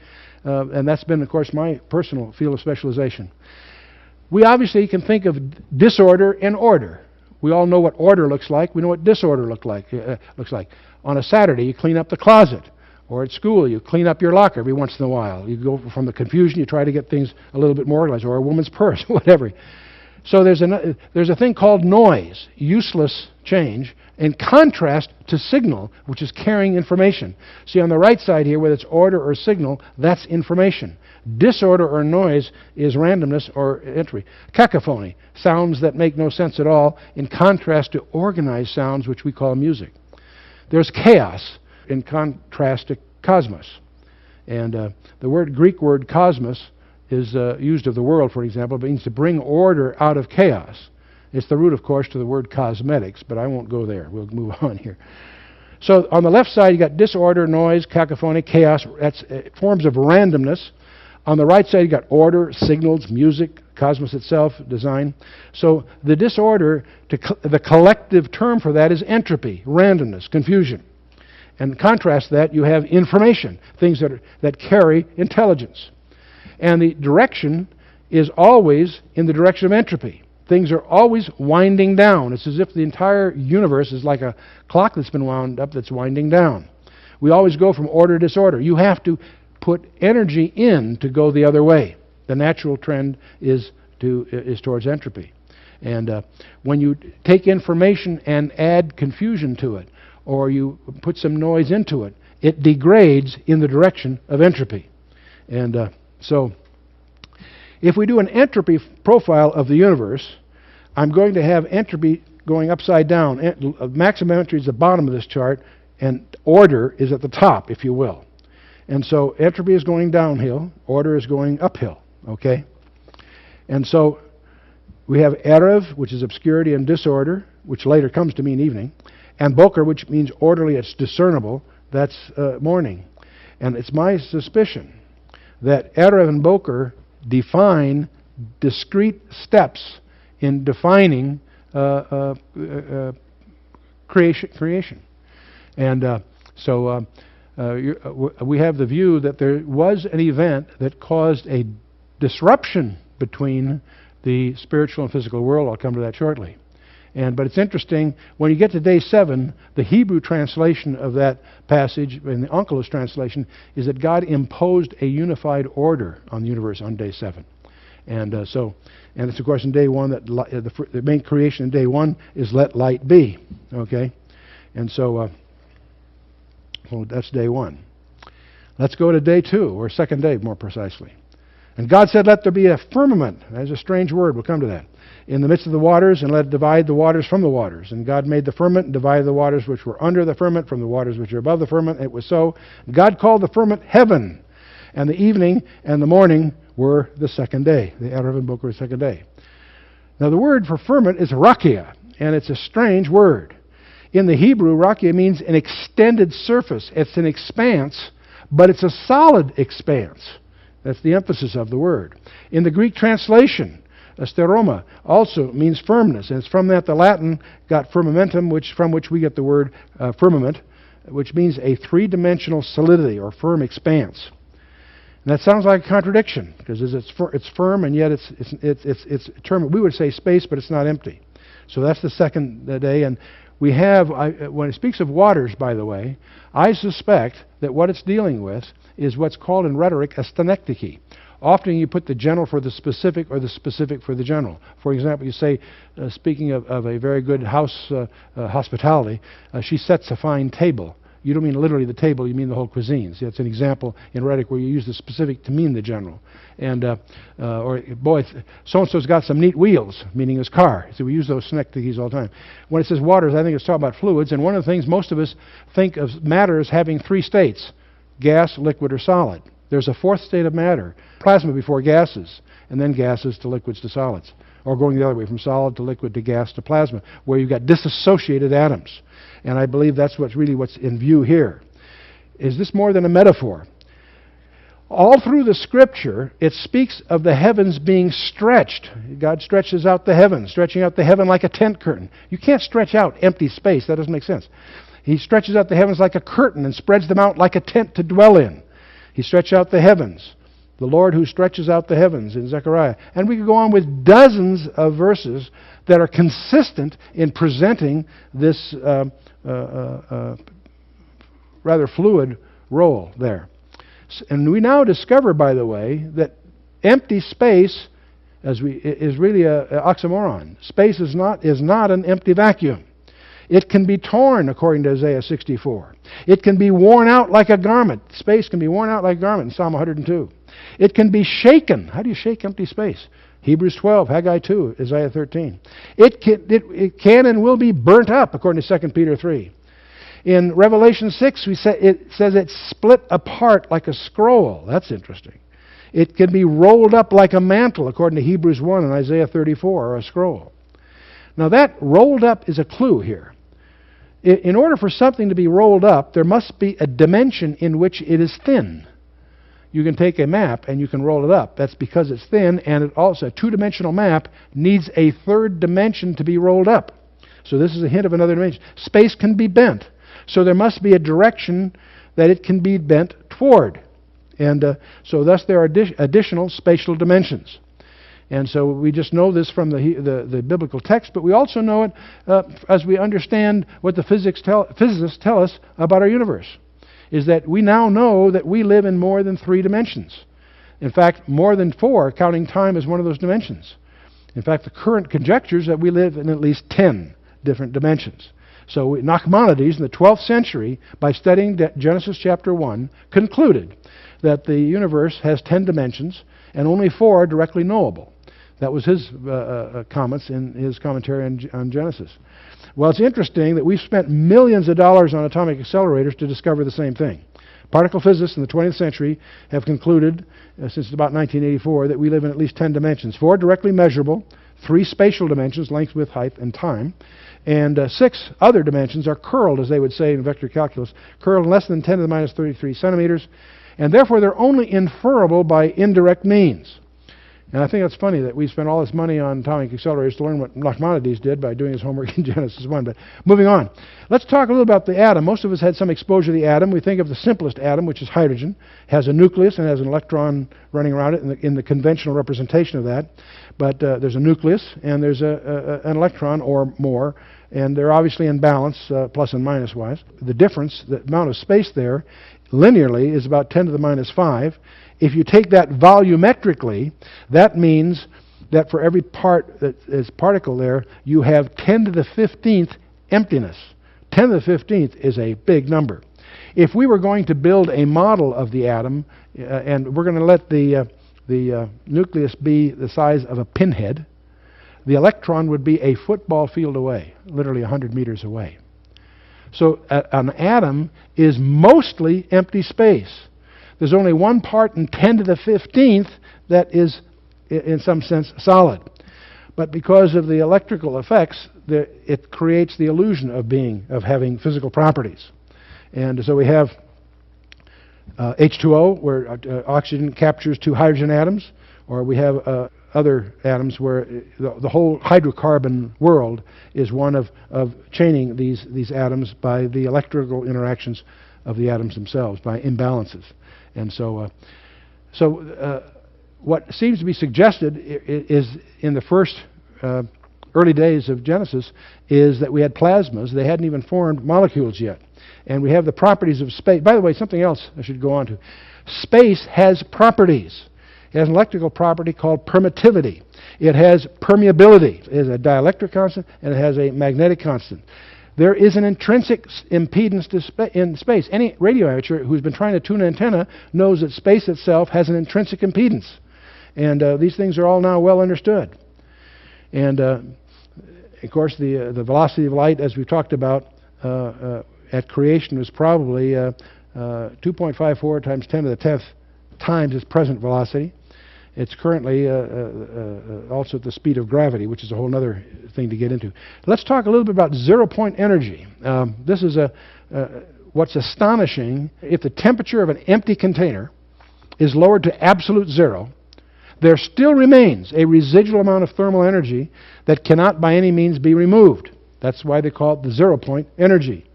and that's been, of course, my personal field of specialization. We obviously can think of disorder and order. We all know what order looks like. We know what disorder looks like. On a Saturday, you clean up the closet. Or at school, you clean up your locker every once in a while. You go from the confusion, you try to get things a little bit more organized, or a woman's purse, whatever. So there's a thing called noise, useless change, in contrast to signal, which is carrying information. See, on the right side here, whether it's order or signal, that's information. Disorder or noise is randomness or entropy. Cacophony, sounds that make no sense at all, in contrast to organized sounds, which we call music. There's chaos, in contrast to cosmos. And the Greek word cosmos is used of the world, for example. It means to bring order out of chaos. It's the root, of course, to the word cosmetics, but I won't go there. We'll move on here. So on the left side, you got disorder, noise, cacophony, chaos. That's forms of randomness. On the right side, you got order, signals, music, cosmos itself, design. So the disorder, the collective term for that is entropy, randomness, confusion. And in contrast to that, you have information, things that carry intelligence. And the direction is always in the direction of entropy. Things are always winding down. It's as if the entire universe is like a clock that's been wound up that's winding down. We always go from order to disorder. You have to put energy in to go the other way. The natural trend is towards entropy. And when you take information and add confusion to it, or you put some noise into it, it degrades in the direction of entropy. And so if we do an entropy profile of the universe, I'm going to have entropy going upside down. Maximum entropy is the bottom of this chart, and order is at the top, if you will. And so entropy is going downhill, order is going uphill, okay? And so we have Erev, which is obscurity and disorder, which later comes to mean evening, and Boker, which means orderly, it's discernible, that's morning. And it's my suspicion that Erev and Boker define discrete steps in defining creation. And so we have the view that there was an event that caused a disruption between the spiritual and physical world. I'll come to that shortly. But it's interesting, when you get to day 7, the Hebrew translation of that passage, in the Onkelos translation, is that God imposed a unified order on the universe on day 7. And it's of course in day 1 that the main creation in day 1 is let light be. Okay? And so that's day 1. Let's go to day 2, or second day more precisely. And God said, let there be a firmament. That's a strange word. We'll come to that. In the midst of the waters, and let it divide the waters from the waters. And God made the firmament and divided the waters which were under the firmament from the waters which are above the firmament. It was so. God called the firmament heaven. And the evening and the morning were the second day. The Erev and Boker were the second day. Now the word for firmament is rakia, and it's a strange word. In the Hebrew, rakia means an extended surface. It's an expanse, but it's a solid expanse. That's the emphasis of the word. In the Greek translation, steroma also means firmness, and it's from that the Latin got firmamentum, from which we get the word firmament, which means a three-dimensional solidity or firm expanse. And that sounds like a contradiction, because it's firm, and yet it's a term, we would say space, but it's not empty. So that's the second day, and we have, when it speaks of waters, by the way, I suspect that what it's dealing with is what's called in rhetoric a stenectiki. Often you put the general for the specific or the specific for the general. For example, you say, speaking of a very good hospitality, she sets a fine table. You don't mean literally the table, you mean the whole cuisine. See, that's an example in rhetoric where you use the specific to mean the general. And, or, boy, so-and-so's got some neat wheels, meaning his car. So we use those synecdoches all the time. When it says waters, I think it's talking about fluids. And one of the things most of us think of matter as having 3 states: gas, liquid, or solid. There's a 4th state of matter, plasma before gases, and then gases to liquids to solids. Or going the other way, from solid to liquid to gas to plasma, where you've got disassociated atoms. And I believe that's what's in view here. Is this more than a metaphor? All through the Scripture, it speaks of the heavens being stretched. God stretches out the heavens, stretching out the heaven like a tent curtain. You can't stretch out empty space. That doesn't make sense. He stretches out the heavens like a curtain and spreads them out like a tent to dwell in. He stretched out the heavens. The Lord who stretches out the heavens in Zechariah. And we could go on with dozens of verses that are consistent in presenting this rather fluid role there. And we now discover, by the way, that empty space is really an oxymoron. Space is not an empty vacuum. It can be torn, according to Isaiah 64. It can be worn out like a garment. Space can be worn out like a garment in Psalm 102. It can be shaken. How do you shake empty space? Hebrews 12, Haggai 2, Isaiah 13. It can and will be burnt up, according to 2 Peter 3. In Revelation 6, it says it's split apart like a scroll. That's interesting. It can be rolled up like a mantle, according to Hebrews 1 and Isaiah 34, or a scroll. Now that rolled up is a clue here. In order for something to be rolled up, there must be a dimension in which it is thin. You can take a map and you can roll it up. That's because it's thin, and it also, a two-dimensional map needs a third dimension to be rolled up. So this is a hint of another dimension. Space can be bent. So there must be a direction that it can be bent toward. And so thus there are additional spatial dimensions. And so we just know this from the biblical text, but we also know it as we understand what the physicists tell us about our universe, is that we now know that we live in more than 3 dimensions. In fact, more than 4, counting time as one of those dimensions. In fact, the current conjecture is that we live in at least 10 different dimensions. So Nachmanides in the 12th century, by studying Genesis chapter 1, concluded that the universe has 10 dimensions and only 4 are directly knowable. That was his comments in his commentary on Genesis. Well, it's interesting that we've spent millions of dollars on atomic accelerators to discover the same thing. Particle physicists in the 20th century have concluded, since about 1984, that we live in at least 10 dimensions. 4 directly measurable, 3 spatial dimensions, length, width, height, and time, and 6 other dimensions are curled, as they would say in vector calculus, curled less than 10 to the minus 33 centimeters, and therefore they're only inferable by indirect means. And I think it's funny that we spent all this money on atomic accelerators to learn what Nachmanides did by doing his homework in Genesis 1. But moving on, let's talk a little about the atom. Most of us had some exposure to the atom. We think of the simplest atom, which is hydrogen. It has a nucleus and has an electron running around it in the conventional representation of that. But there's a nucleus and there's an electron or more, and they're obviously in balance, plus and minus wise. The difference, the amount of space there, linearly is about 10 to the minus 5. If you take that volumetrically, that means that for every part that is particle there, you have 10 to the 15th emptiness. 10 to the 15th is a big number. If we were going to build a model of the atom, and we're going to let the nucleus be the size of a pinhead, the electron would be a football field away, literally 100 meters away. So an atom is mostly empty space. There's only one part in 10 to the 15th that is, in some sense, solid. But because of the electrical effects, it creates the illusion of having physical properties. And so we have H2O, where oxygen captures 2 hydrogen atoms, or we have other atoms where the whole hydrocarbon world is one of chaining these atoms by the electrical interactions of the atoms themselves, by imbalances. And so what seems to be suggested is in the first early days of Genesis is that we had plasmas. They hadn't even formed molecules yet. And we have the properties of space. By the way, something else I should go on to. Space has properties. It has an electrical property called permittivity. It has permeability. It has a dielectric constant, and it has a magnetic constant. There is an intrinsic impedance in space. Any radio amateur who's been trying to tune an antenna knows that space itself has an intrinsic impedance. And these things are all now well understood. And, of course, the velocity of light, as we've talked about, at creation was probably 2.54 times 10 to the 10th times its present velocity. It's currently also at the speed of gravity, which is a whole other thing to get into. Let's talk a little bit about zero-point energy. This is what's astonishing. If the temperature of an empty container is lowered to absolute zero, there still remains a residual amount of thermal energy that cannot by any means be removed. That's why they call it the zero-point energy.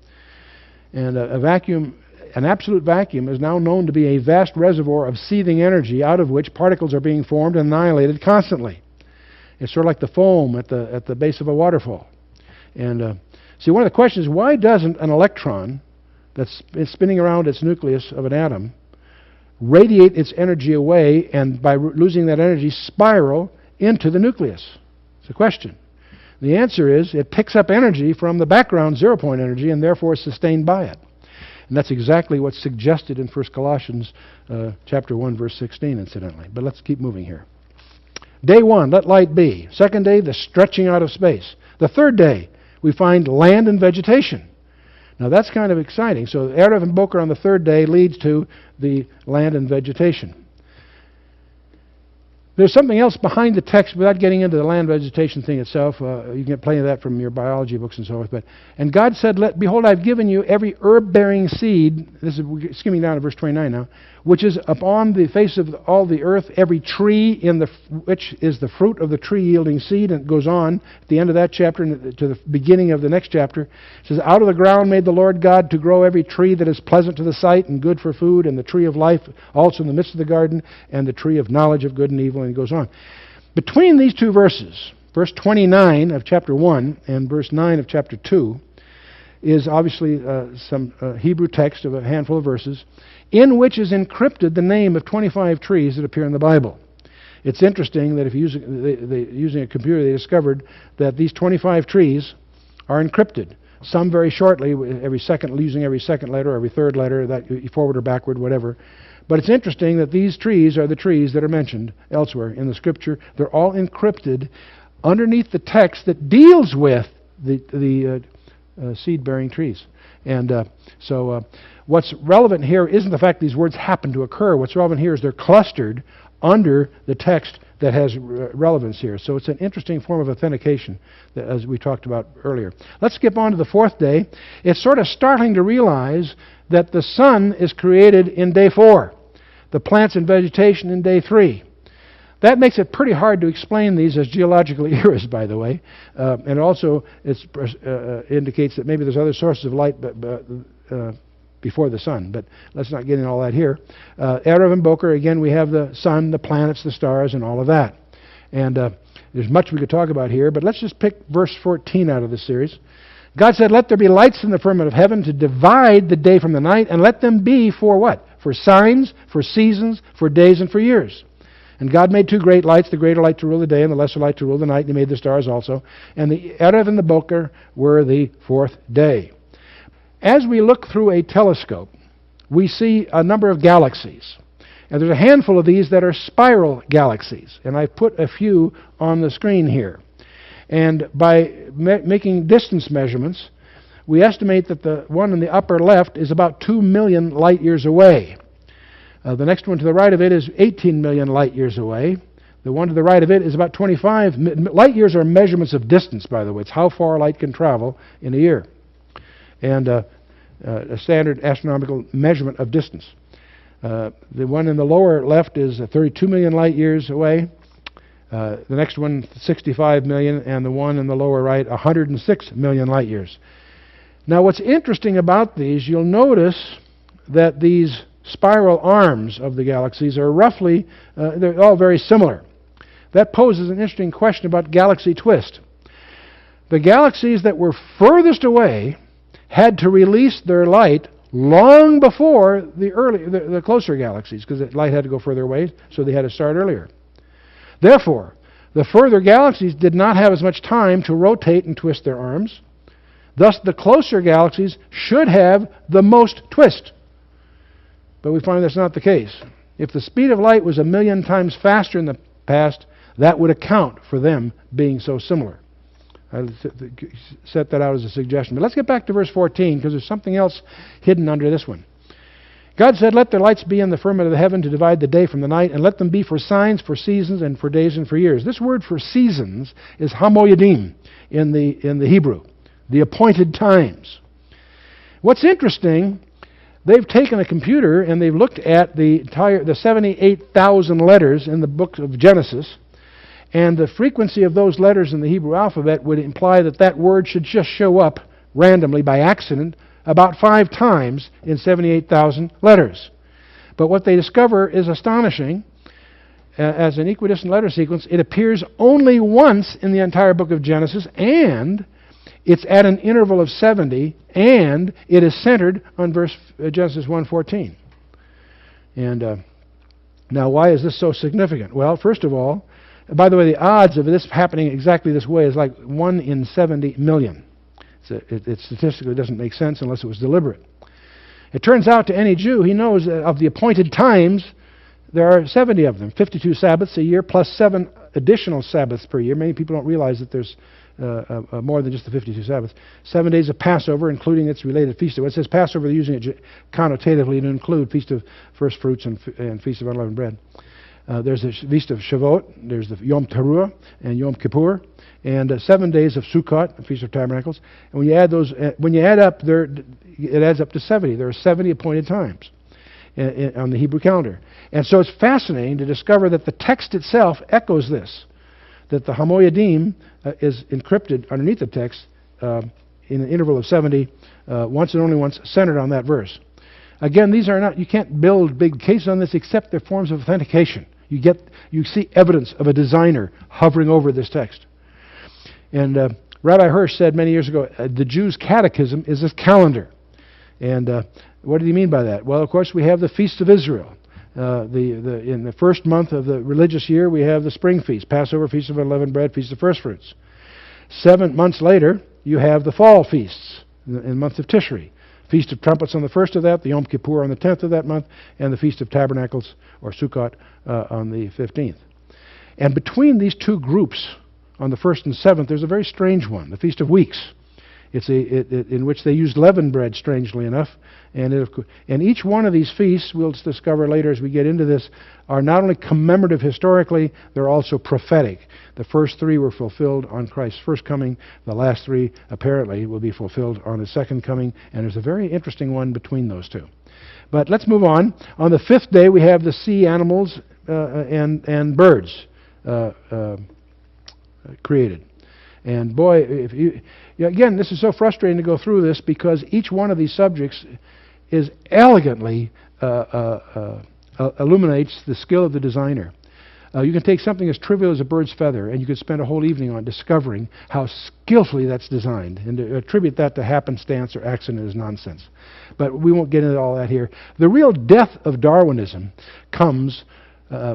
And an absolute vacuum is now known to be a vast reservoir of seething energy out of which particles are being formed and annihilated constantly. It's sort of like the foam at the base of a waterfall. And see, one of the questions is, why doesn't an electron that's spinning around its nucleus of an atom radiate its energy away and by losing that energy spiral into the nucleus? It's a question. The answer is it picks up energy from the background zero-point energy and therefore is sustained by it. And that's exactly what's suggested in 1 Colossians chapter 1, verse 16, incidentally. But let's keep moving here. Day 1, let light be. Second day, the stretching out of space. The third day, we find land and vegetation. Now that's kind of exciting. So Erev and Boker on the third day leads to the land and vegetation. There's something else behind the text without getting into the land vegetation thing itself. You can get plenty of that from your biology books and so forth. And God said, behold, I've given you every herb-bearing seed, this is we're skimming down to verse 29 now, which is upon the face of all the earth, every tree which is the fruit of the tree yielding seed. And it goes on at the end of that chapter and to the beginning of the next chapter. It says, out of the ground made the Lord God to grow every tree that is pleasant to the sight and good for food, and the tree of life also in the midst of the garden, and the tree of knowledge of good and evil. And it goes on. Between these two verses, verse 29 of chapter 1 and verse 9 of chapter 2, is obviously some Hebrew text of a handful of verses, in which is encrypted the name of 25 trees that appear in the Bible. It's interesting that if using a computer, they discovered that these 25 trees are encrypted. Some very shortly, using every second letter, or every third letter, that forward or backward, whatever. But it's interesting that these trees are the trees that are mentioned elsewhere in the Scripture. They're all encrypted underneath the text that deals with the seed-bearing trees. And so what's relevant here isn't the fact these words happen to occur. What's relevant here is they're clustered under the text that has relevance here. So it's an interesting form of authentication, as we talked about earlier. Let's skip on to the fourth day. It's sort of startling to realize that the sun is created in day 4, the plants and vegetation in day 3. That makes it pretty hard to explain these as geological eras, by the way. And also it indicates that maybe there's other sources of light before the sun. But let's not get into all that here. Erev and Boker, again, we have the sun, the planets, the stars, and all of that. And there's much we could talk about here, but let's just pick verse 14 out of this series. God said, let there be lights in the firmament of heaven to divide the day from the night, and let them be for what? For signs, for seasons, for days, and for years. And God made 2 great lights, the greater light to rule the day and the lesser light to rule the night, and He made the stars also. And the Erev and the Boker were the 4th day. As we look through a telescope, we see a number of galaxies. And there's a handful of these that are spiral galaxies. And I've put a few on the screen here. And by making distance measurements, we estimate that the one in the upper left is about 2 million light years away. The next one to the right of it is 18 million light years away. The one to the right of it is about 25. Light years are measurements of distance, by the way. It's how far light can travel in a year. And a standard astronomical measurement of distance. The one in the lower left is 32 million light years away. The next one, 65 million, and the one in the lower right, 106 million light years. Now what's interesting about these, you'll notice that these spiral arms of the galaxies are roughly, they're all very similar. That poses an interesting question about galaxy twist. The galaxies that were furthest away had to release their light long before the closer galaxies, because the light had to go further away, so they had to start earlier. Therefore, the further galaxies did not have as much time to rotate and twist their arms. Thus, the closer galaxies should have the most twist. But we find that's not the case. If the speed of light was 1 million times faster in the past, that would account for them being so similar. I set that out as a suggestion. But let's get back to verse 14, because there's something else hidden under this one. God said, let their lights be in the firmament of the heaven to divide the day from the night, and let them be for signs, for seasons, and for days and for years. This word for seasons is hamoyadim in the Hebrew, the appointed times. What's interesting, they've taken a computer and they've looked at the 78,000 letters in the book of Genesis, and the frequency of those letters in the Hebrew alphabet would imply that that word should just show up randomly by accident about 5 times in 78,000 letters. But what they discover is astonishing. As an equidistant letter sequence, it appears only once in the entire book of Genesis, and it's at an interval of 70, and it is centered on Genesis 1:14. And now, why is this so significant? Well, first of all, By the way, the odds of this happening exactly this way is like 1 in 70 million. It statistically doesn't make sense unless it was deliberate. It turns out to any Jew, he knows that of the appointed times, there are 70 of them, 52 Sabbaths a year plus 7 additional Sabbaths per year. Many people don't realize that there's more than just the 52 Sabbaths. 7 days of Passover, including its related feast. When it says Passover, they're using it connotatively to include Feast of First Fruits and Feast of Unleavened Bread. There's the Feast of Shavuot, there's the Yom Teruah and Yom Kippur, and 7 days of Sukkot, the Feast of Tabernacles. And when you add those, it adds up to 70. There are 70 appointed times on the Hebrew calendar. And so it's fascinating to discover that the text itself echoes this, that the Hamoyadim is encrypted underneath the text in an interval of 70, once and only once, centered on that verse. Again, these are not, you can't build big cases on this except they're forms of authentication. You see evidence of a designer hovering over this text. And Rabbi Hirsch said many years ago, the Jew's catechism is a calendar. And what did he mean by that? Well, of course, we have the Feast of Israel. In the first month of the religious year, we have the spring feast, Passover, Feast of Unleavened Bread, Feast of First Fruits. 7 months later, you have the fall feasts in the month of Tishri. Feast of Trumpets on the first of that, the Yom Kippur on the 10th of that month, and the Feast of Tabernacles, or Sukkot, on the 15th. And between these two groups, on the 1st and 7th, there's a very strange one, the Feast of Weeks. It's in which they used leavened bread, strangely enough. And each one of these feasts, we'll discover later as we get into this, are not only commemorative historically, they're also prophetic. The first 3 were fulfilled on Christ's first coming. The last 3, apparently, will be fulfilled on His second coming. And there's a very interesting one between those two. But let's move on. On the 5th day, we have the sea animals and birds created. And boy, again, this is so frustrating to go through this because each one of these subjects is elegantly illuminates the skill of the designer. You can take something as trivial as a bird's feather, and you could spend a whole evening on discovering how skillfully that's designed. And to attribute that to happenstance or accident is nonsense. But we won't get into all that here. The real death of Darwinism comes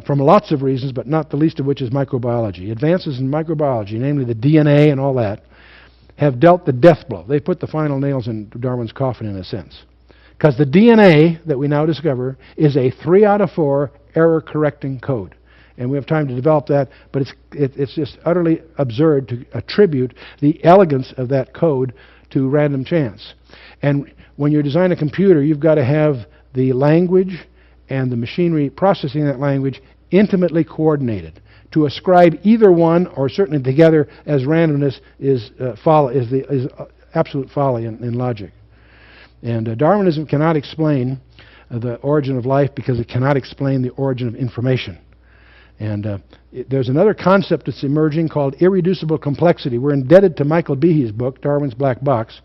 from lots of reasons, but not the least of which is microbiology. Advances in microbiology, namely the DNA and all that, have dealt the death blow. They put the final nails in Darwin's coffin, in a sense. Because the DNA that we now discover is a 3 out of 4 error-correcting code. And we have time to develop that, but it's just utterly absurd to attribute the elegance of that code to random chance. And when you design a computer, you've got to have the language and the machinery processing that language intimately coordinated. To ascribe either one, or certainly together, as randomness is absolute folly in logic. And Darwinism cannot explain the origin of life because it cannot explain the origin of information. And there's another concept that's emerging called irreducible complexity. We're indebted to Michael Behe's book, Darwin's Black Box,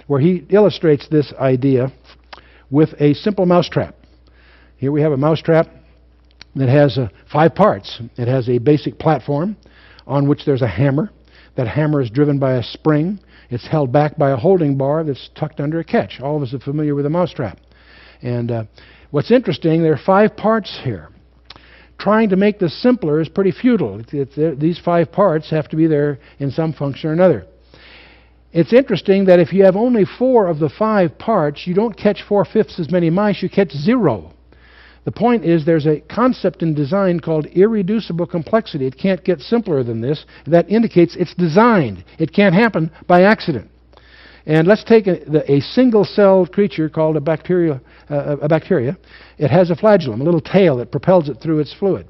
where he illustrates this idea with a simple mousetrap. Here we have a mousetrap that has 5 parts. It has a basic platform on which there's a hammer. That hammer is driven by a spring. It's held back by a holding bar that's tucked under a catch. All of us are familiar with a mousetrap. And what's interesting, there are 5 parts here. Trying to make this simpler is pretty futile. These 5 parts have to be there in some function or another. It's interesting that if you have only 4 of the 5 parts, you don't catch 4/5 as many mice, you catch 0. The point is there's a concept in design called irreducible complexity. It can't get simpler than this. That indicates it's designed. It can't happen by accident. And let's take a single-celled creature called a bacteria. It has a flagellum, a little tail that propels it through its fluid.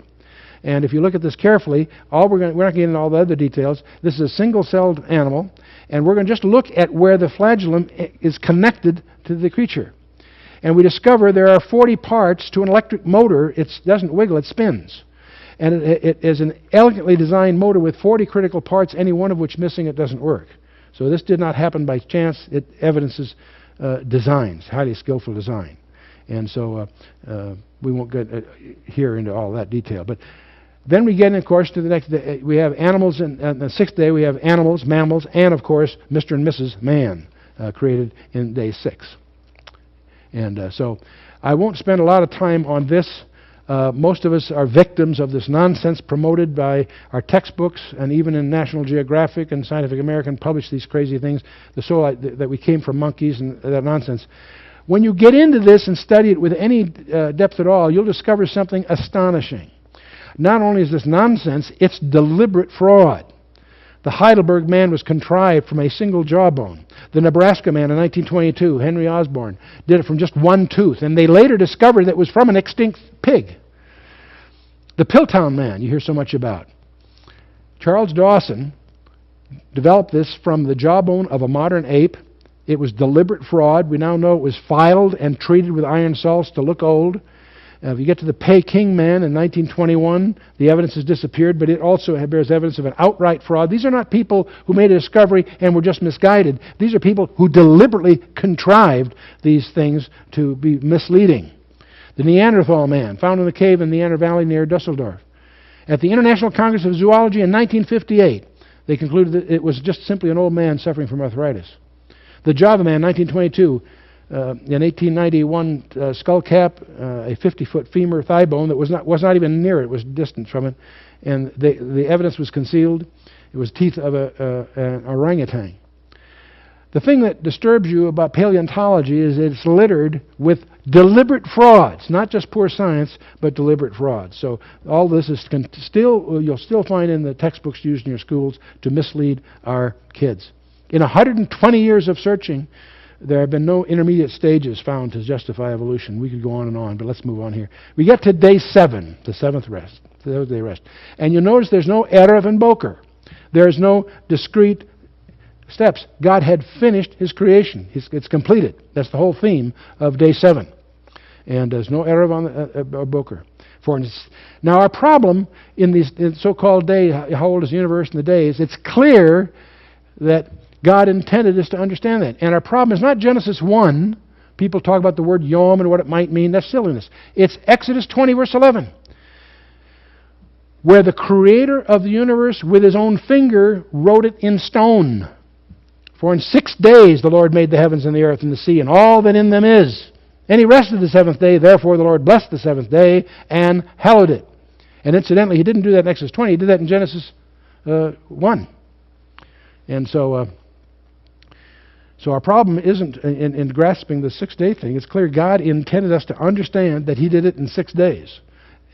And if you look at this carefully, we're not going to get into all the other details. This is a single-celled animal, and we're going to just look at where the flagellum is connected to the creature. And we discover there are 40 parts to an electric motor. It doesn't wiggle, it spins. And it is an elegantly designed motor with 40 critical parts, any one of which missing, it doesn't work. So this did not happen by chance. It evidences designs, highly skillful design. And so we won't get here into all that detail. But then we get, of course, to the next day. We have animals, and on the 6th day we have animals, mammals, and, of course, Mr. and Mrs. Man created in day 6. And so I won't spend a lot of time on this. Most of us are victims of this nonsense promoted by our textbooks, and even in National Geographic and Scientific American publish these crazy things, that we came from monkeys and that nonsense. When you get into this and study it with any depth at all, you'll discover something astonishing. Not only is this nonsense, it's deliberate fraud. The Heidelberg man was contrived from a single jawbone. The Nebraska man in 1922, Henry Osborne, did it from just one tooth, and they later discovered that it was from an extinct pig. The Piltdown man you hear so much about. Charles Dawson developed this from the jawbone of a modern ape. It was deliberate fraud. We now know it was filed and treated with iron salts to look old. If you get to the Peking man in 1921, the evidence has disappeared, but it also bears evidence of an outright fraud. These are not people who made a discovery and were just misguided. These are people who deliberately contrived these things to be misleading. The Neanderthal man, found in the cave in the Neander Valley near Dusseldorf. At the International Congress of Zoology in 1958, they concluded that it was just simply an old man suffering from arthritis. The Java man, 1922, in 1891, skull cap, a 50-foot femur thigh bone that was not even near it, was distant from it, and the evidence was concealed. It was teeth of an orangutan. The thing that disturbs you about paleontology is it's littered with deliberate frauds, not just poor science, but deliberate frauds. So all this is you'll still find in the textbooks used in your schools to mislead our kids. In 120 years of searching, there have been no intermediate stages found to justify evolution. We could go on and on, but let's move on here. We get to day 7, the seventh day rest. And you'll notice there's no Erev and Boker. There's no discrete steps. God had finished His creation. It's completed. That's the whole theme of day 7. And there's no Erev on Boker. Now our problem in these so-called day, how old is the universe in the days, it's clear that God intended us to understand that. And our problem is not Genesis 1. People talk about the word yom and what it might mean. That's silliness. It's Exodus 20, verse 11, where the Creator of the universe with His own finger wrote it in stone. For in 6 days the Lord made the heavens and the earth and the sea and all that in them is. And He rested the seventh day. Therefore the Lord blessed the seventh day and hallowed it. And incidentally, He didn't do that in Exodus 20. He did that in Genesis 1. And so our problem isn't in grasping the 6-day thing. It's clear God intended us to understand that He did it in 6 days.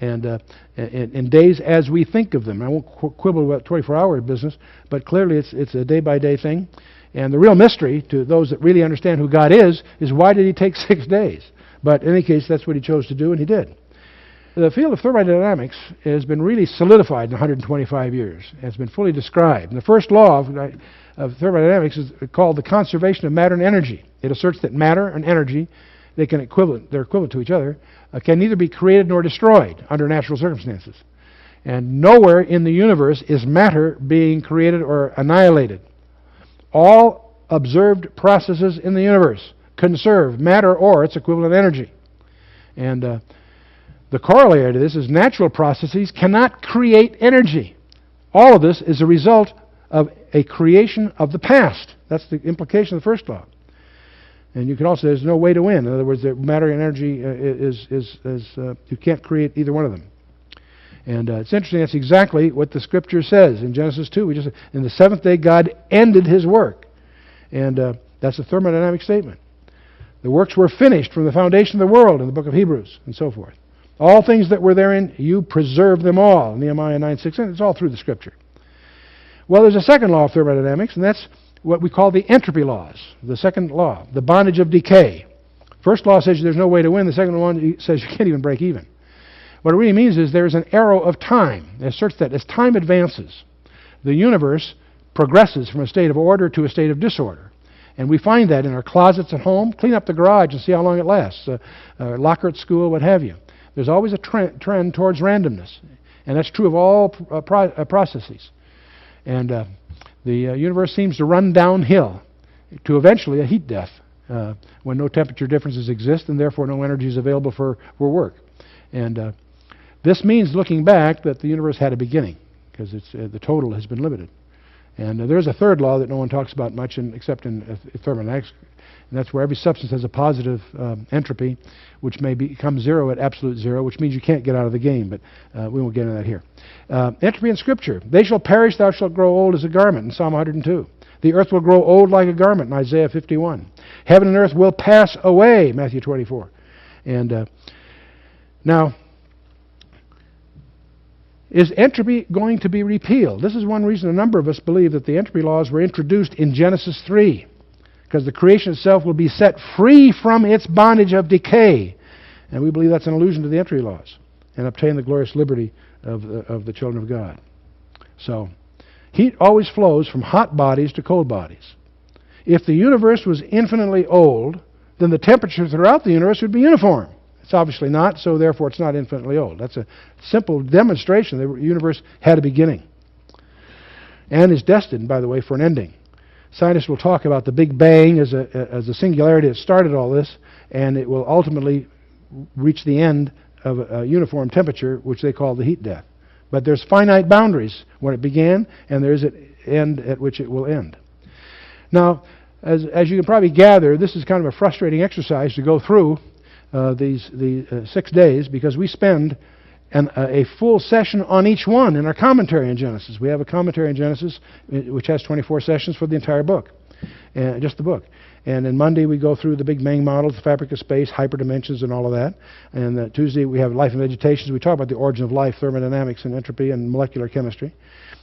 And in days as we think of them. I won't quibble about 24-hour business, but clearly it's a day-by-day thing. And the real mystery to those that really understand who God is why did He take 6 days? But in any case, that's what He chose to do, and He did. The field of thermodynamics has been really solidified in 125 years. It's been fully described. And the first law of thermodynamics is called the conservation of matter and energy. It asserts that matter and energy, they're equivalent to each other, can neither be created nor destroyed under natural circumstances. And nowhere in the universe is matter being created or annihilated. All observed processes in the universe conserve matter or its equivalent energy. And the corollary to this is natural processes cannot create energy. All of this is a result of a creation of the past. That's the implication of the first law. And you can also say there's no way to win. In other words, matter and energy you can't create either one of them. And it's interesting. That's exactly what the Scripture says in Genesis 2. In the seventh day, God ended His work, and that's a thermodynamic statement. The works were finished from the foundation of the world in the book of Hebrews, and so forth. All things that were therein, you preserve them all. Nehemiah 9:6, and it's all through the Scripture. Well, there's a second law of thermodynamics, and that's what we call the entropy laws. The second law, the bondage of decay. First law says there's no way to win. The second one says you can't even break even. What it really means is there's an arrow of time. It asserts that as time advances, the universe progresses from a state of order to a state of disorder. And we find that in our closets at home. Clean up the garage and see how long it lasts. Locker at school, what have you. There's always a trend towards randomness. And that's true of all processes. And the universe seems to run downhill to eventually a heat death when no temperature differences exist and therefore no energy is available for work. And this means, looking back, that the universe had a beginning because the total has been limited. And there's a third law that no one talks about much except in thermodynamics, And that's where every substance has a positive entropy, which may become zero at absolute zero, which means you can't get out of the game, but we won't get into that here. Entropy in Scripture. They shall perish, thou shalt grow old as a garment in Psalm 102. The earth will grow old like a garment in Isaiah 51. Heaven and earth will pass away, Matthew 24. And now, is entropy going to be repealed? This is one reason a number of us believe that the entropy laws were introduced in Genesis 3, because the creation itself will be set free from its bondage of decay. And we believe that's an allusion to the entropy laws, and obtain the glorious liberty of the children of God. So, heat always flows from hot bodies to cold bodies. If the universe was infinitely old, then the temperature throughout the universe would be uniform. It's obviously not, so therefore it's not infinitely old. That's a simple demonstration. The universe had a beginning and is destined, by the way, for an ending. Scientists will talk about the Big Bang as a singularity that started all this, and it will ultimately reach the end of a uniform temperature, which they call the heat death. But there's finite boundaries when it began, and there is an end at which it will end. Now, as you can probably gather, this is kind of a frustrating exercise to go through these 6 days, because we spend a full session on each one in our commentary on Genesis. We have a commentary on Genesis which has 24 sessions for the entire book, just the book. And then Monday we go through the Big Bang models, the fabric of space, hyperdimensions, and all of that. And Tuesday we have life and vegetation. We talk about the origin of life, thermodynamics and entropy and molecular chemistry.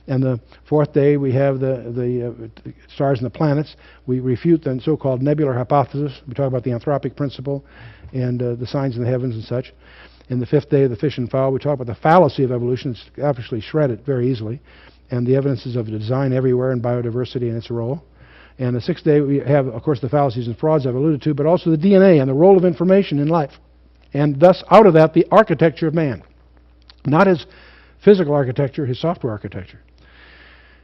And the fourth day we have the stars and the planets. We refute the so-called nebular hypothesis. We talk about the anthropic principle and the signs in the heavens and such. In the fifth day of the fish and fowl, we talk about the fallacy of evolution. It's obviously shredded very easily. And the evidences of design everywhere and biodiversity and its role. And the sixth day we have, of course, the fallacies and frauds I've alluded to, but also the DNA and the role of information in life. And thus, out of that, the architecture of man. Not his physical architecture, his software architecture.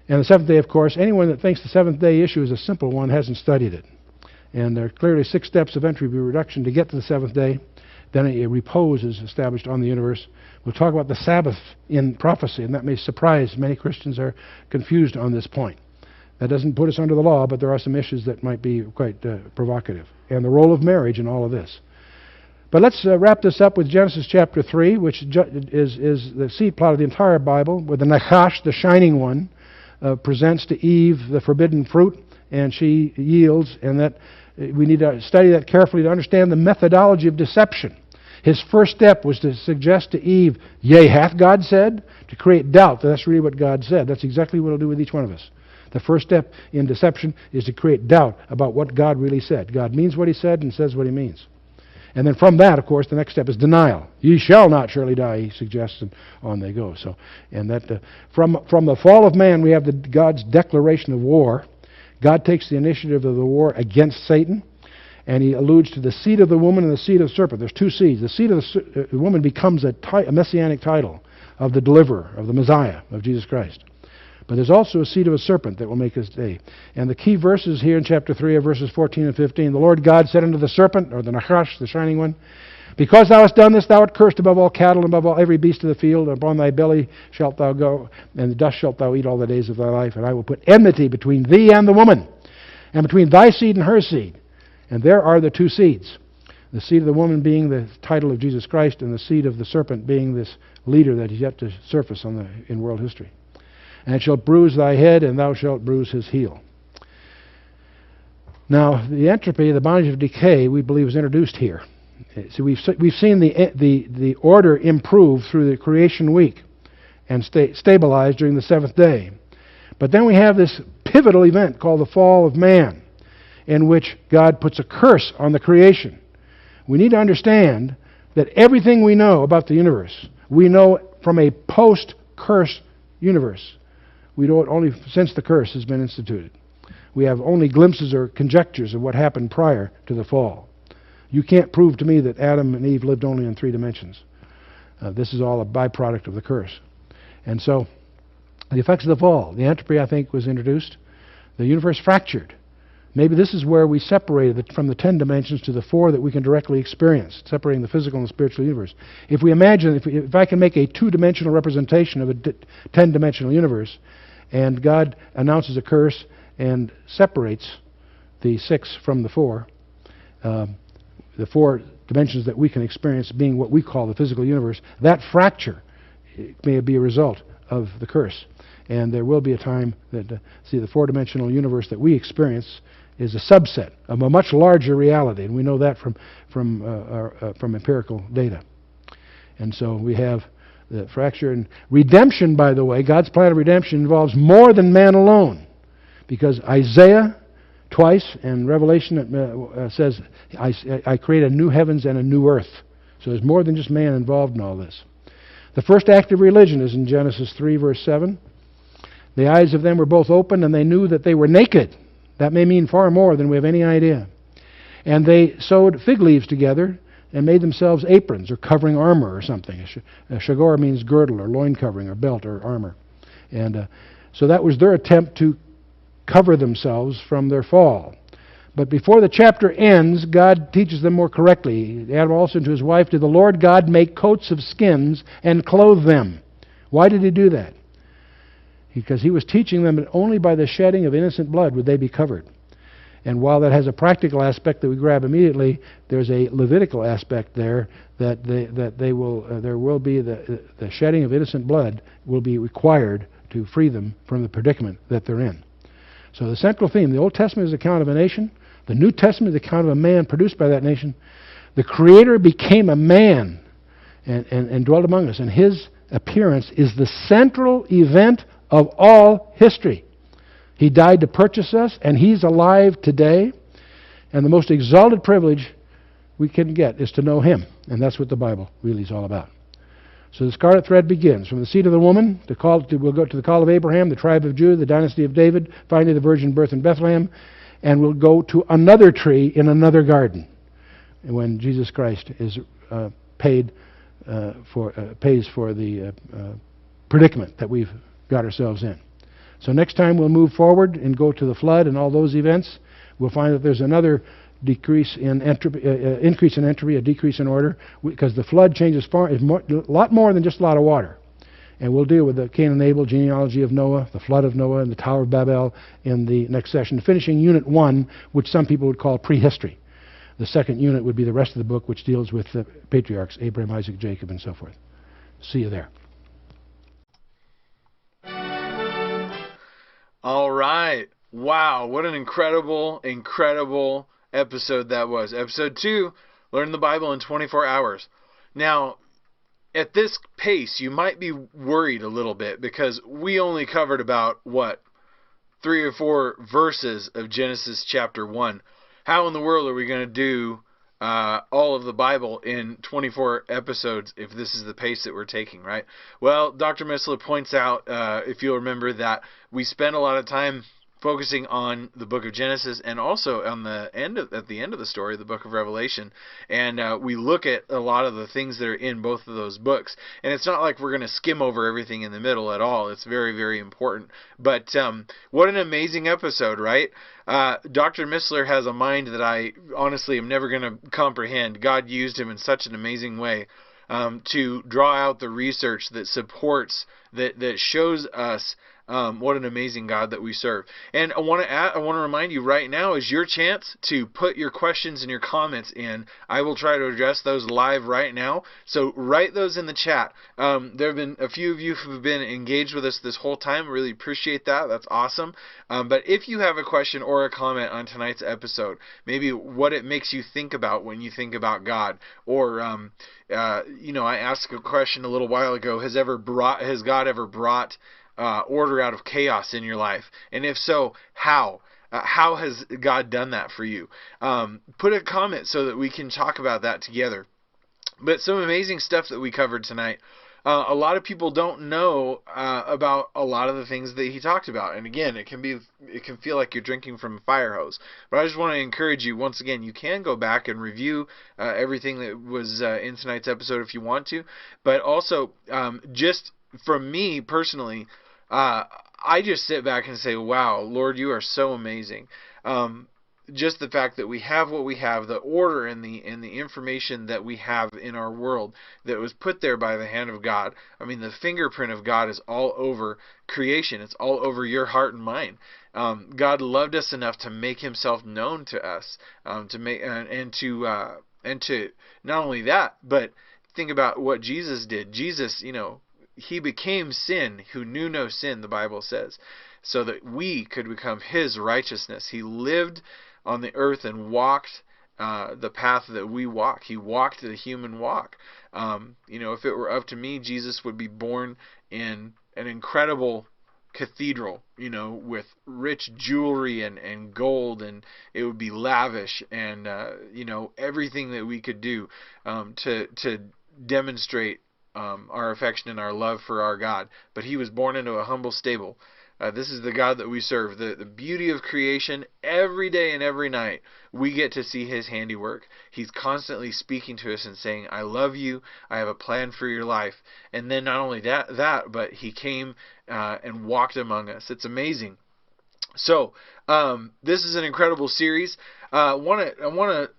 And the seventh day, of course, anyone that thinks the seventh day issue is a simple one hasn't studied it. And there are clearly 6 steps of entropy reduction to get to the seventh day. Then a repose is established on the universe. We'll talk about the Sabbath in prophecy, and that may surprise many Christians are confused on this point. That doesn't put us under the law, but there are some issues that might be quite provocative. And the role of marriage in all of this. But let's wrap this up with Genesis chapter 3, which is the seed plot of the entire Bible, where the Nachash, the shining one, presents to Eve the forbidden fruit, and she yields, and that we need to study that carefully to understand the methodology of deception. His first step was to suggest to Eve, yea, hath God said? To create doubt that that's really what God said. That's exactly what he'll do with each one of us. The first step in deception is to create doubt about what God really said. God means what he said and says what he means. And then from that, of course, the next step is denial. Ye shall not surely die, he suggests, and on they go. So, and that from the fall of man, we have God's declaration of war. God takes the initiative of the war against Satan, and he alludes to the seed of the woman and the seed of the serpent. There's 2 seeds. The seed of the woman becomes a messianic title of the deliverer, of the Messiah, of Jesus Christ. But there's also a seed of a serpent that will make his day. And the key verses here in chapter 3 are verses 14 and 15. The Lord God said unto the serpent, or the Nachash, the shining one, because thou hast done this, thou art cursed above all cattle and above all every beast of the field. And upon thy belly shalt thou go, and the dust shalt thou eat all the days of thy life. And I will put enmity between thee and the woman, and between thy seed and her seed. And there are the 2 seeds. The seed of the woman being the title of Jesus Christ, and the seed of the serpent being this leader that is yet to surface in world history. And it shall bruise thy head, and thou shalt bruise his heel. Now, the entropy, the bondage of decay, we believe is introduced here. So we've seen the order improve through the creation week and stabilize during the seventh day. But then we have this pivotal event called the fall of man, in which God puts a curse on the creation. We need to understand that everything we know about the universe, we know from a post-curse universe. We know it only since the curse has been instituted. We have only glimpses or conjectures of what happened prior to the fall. You can't prove to me that Adam and Eve lived only in 3 dimensions. This is all a byproduct of the curse. And so, the effects of the fall, the entropy, I think, was introduced. The universe fractured. Maybe this is where we separated from the 10 dimensions to the 4 that we can directly experience, separating the physical and the spiritual universe. If we imagine, if I can make a 2-dimensional representation of a 10-dimensional universe, and God announces a curse and separates the 6 from the 4, the four dimensions that we can experience being what we call the physical universe, that fracture may be a result of the curse. And there will be a time that, the four-dimensional universe that we experience is a subset of a much larger reality, and we know that from empirical data. And so we have the fracture. And redemption, by the way, God's plan of redemption involves more than man alone, because Isaiah twice and Revelation says, I create a new heavens and a new earth. So there's more than just man involved in all this. The first act of religion is in Genesis 3, verse 7. The eyes of them were both opened, and they knew that they were naked. That may mean far more than we have any idea. And they sewed fig leaves together and made themselves aprons or covering armor or something. Shagor means girdle or loin covering or belt or armor. And so that was their attempt to cover themselves from their fall. But before the chapter ends, God teaches them more correctly. Adam also to his wife, did the Lord God make coats of skins and clothe them? Why did he do that? Because he was teaching them that only by the shedding of innocent blood would they be covered. And while that has a practical aspect that we grab immediately, there's a Levitical aspect there that there will be the shedding of innocent blood will be required to free them from the predicament that they're in. So the central theme, the Old Testament is the account of a nation. The New Testament is the account of a man produced by that nation. The Creator became a man and dwelt among us. And his appearance is the central event of all history. He died to purchase us, and he's alive today. And the most exalted privilege we can get is to know him. And that's what the Bible really is all about. So the scarlet thread begins from the seed of the woman. We'll go to the call of Abraham, the tribe of Judah, the dynasty of David, finally the virgin birth in Bethlehem, and we'll go to another tree in another garden when Jesus Christ is pays for the predicament that we've got ourselves in. So next time we'll move forward and go to the flood and all those events. We'll find that there's another increase in entropy, a decrease in order, because the flood changes a lot more than just a lot of water. And we'll deal with the Cain and Abel, genealogy of Noah, the flood of Noah, and the Tower of Babel in the next session, finishing Unit 1, which some people would call prehistory. The second unit would be the rest of the book, which deals with the patriarchs, Abraham, Isaac, Jacob, and so forth. See you there. All right. Wow, what an incredible episode that was. Episode 2, Learn the Bible in 24 hours. Now, at this pace, you might be worried a little bit because we only covered about, 3 or 4 verses of Genesis chapter 1. How in the world are we going to do all of the Bible in 24 episodes if this is the pace that we're taking, right? Well, Dr. Missler points out, if you'll remember, that we spend a lot of time focusing on the book of Genesis and also on at the end of the story, the book of Revelation. And we look at a lot of the things that are in both of those books. And it's not like we're going to skim over everything in the middle at all. It's very, very important. But what an amazing episode, right? Dr. Missler has a mind that I honestly am never going to comprehend. God used him in such an amazing way to draw out the research that supports, that shows us what an amazing God that we serve. And I want to remind you right now is your chance to put your questions and your comments in. I will try to address those live right now. So write those in the chat. There have been a few of you who have been engaged with us this whole time. Really appreciate that. That's awesome. But if you have a question or a comment on tonight's episode, maybe what it makes you think about when you think about God, or I asked a question a little while ago: Has God ever brought order out of chaos in your life? And if so, how? How has God done that for you? Put a comment so that we can talk about that together. But some amazing stuff that we covered tonight. A lot of people don't know about a lot of the things that he talked about. And again, it can feel like you're drinking from a fire hose. But I just want to encourage you, once again, you can go back and review everything that was in tonight's episode if you want to. But also, just from me personally, I just sit back and say, wow, Lord, you are so amazing. just the fact that we have what we have, the order and the information that we have in our world that was put there by the hand of God. I mean, the fingerprint of God is all over creation. It's all over your heart and mind. God loved us enough to make Himself known to us, to make and to not only that, but think about what Jesus did. Jesus, He became sin who knew no sin, the Bible says, so that we could become His righteousness. He lived on the earth and walked the path that we walk. He walked the human walk. If it were up to me, Jesus would be born in an incredible cathedral, with rich jewelry and gold, and it would be lavish, and everything that we could do to demonstrate our affection and our love for our God. But He was born into a humble stable. This is the God that we serve. The beauty of creation, every day and every night, we get to see His handiwork. He's constantly speaking to us and saying, I love you, I have a plan for your life. And then not only that, but He came and walked among us. It's amazing. So, this is an incredible series. I want to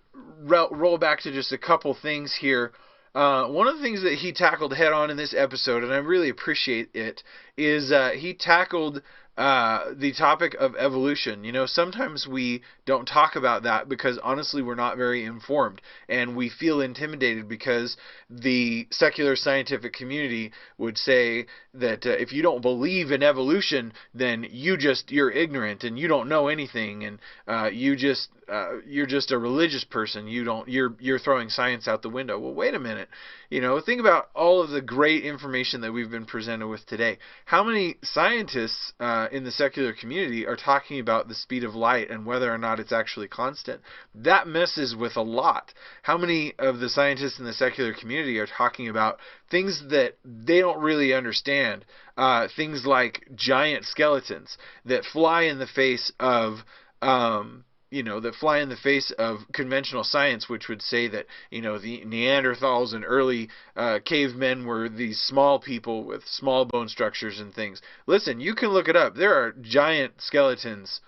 roll back to just a couple things here. One of the things that he tackled head on in this episode, and I really appreciate it, is he tackled the topic of evolution. Sometimes we don't talk about that because honestly we're not very informed, and we feel intimidated because the secular scientific community would say that if you don't believe in evolution, then you're ignorant and you don't know anything, and you're just a religious person. You're throwing science out the window. Well, wait a minute. Think about all of the great information that we've been presented with today. How many scientists in the secular community are talking about the speed of light and whether or not it's actually constant? That messes with a lot. How many of the scientists in the secular community are talking about things that they don't really understand? Things like giant skeletons that fly in the face of conventional science, which would say that, the Neanderthals and early cavemen were these small people with small bone structures and things. Listen, you can look it up. There are giant skeletons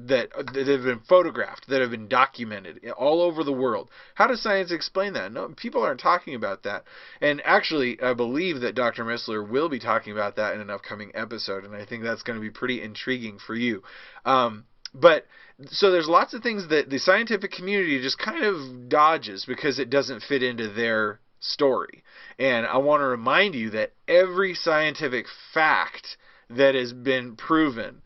that have been photographed, that have been documented all over the world. How does science explain that? No, people aren't talking about that. And actually, I believe that Dr. Missler will be talking about that in an upcoming episode, and I think that's going to be pretty intriguing for you. So there's lots of things that the scientific community just kind of dodges because it doesn't fit into their story. And I want to remind you that every scientific fact that has been proven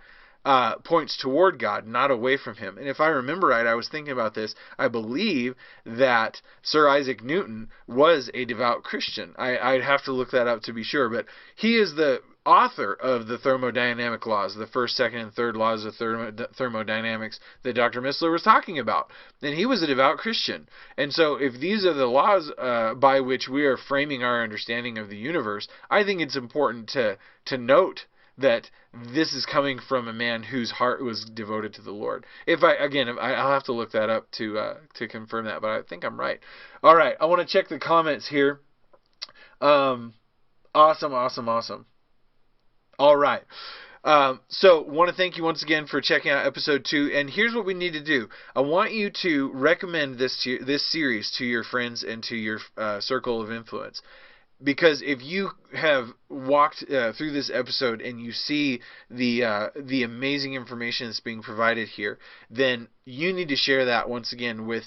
points toward God, not away from Him. And if I remember right, I was thinking about this, I believe that Sir Isaac Newton was a devout Christian. I'd have to look that up to be sure, but he is the author of the thermodynamic laws, the first, second, and third laws of thermodynamics that Dr. Missler was talking about. And he was a devout Christian. And so if these are the laws by which we are framing our understanding of the universe, I think it's important to note that this is coming from a man whose heart was devoted to the Lord. I'll have to look that up to confirm that, but I think I'm right. All right, I want to check the comments here. Awesome. All right. So want to thank you once again for checking out episode 2. And here's what we need to do. I want you to recommend this series to your friends and to your circle of influence. Because if you have walked through this episode and you see the amazing information that's being provided here, then you need to share that once again with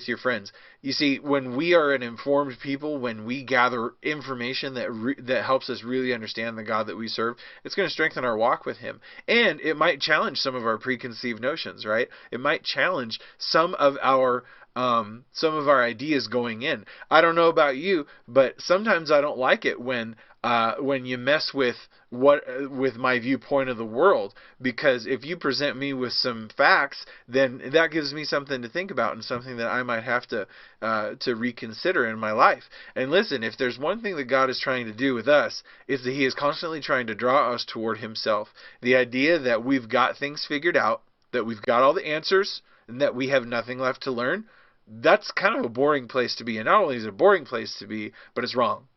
your friends. You see, when we are an informed people, when we gather information that helps us really understand the God that we serve, it's going to strengthen our walk with Him, and it might challenge some of our preconceived notions. Right? It might challenge some of our ideas going in. I don't know about you, but sometimes I don't like it when you mess with my viewpoint of the world, because if you present me with some facts, then that gives me something to think about and something that I might have to reconsider in my life. And listen, if there's one thing that God is trying to do with us, is that He is constantly trying to draw us toward Himself. The idea that we've got things figured out, that we've got all the answers, and that we have nothing left to learn, that's kind of a boring place to be. And not only is it a boring place to be, but it's wrong.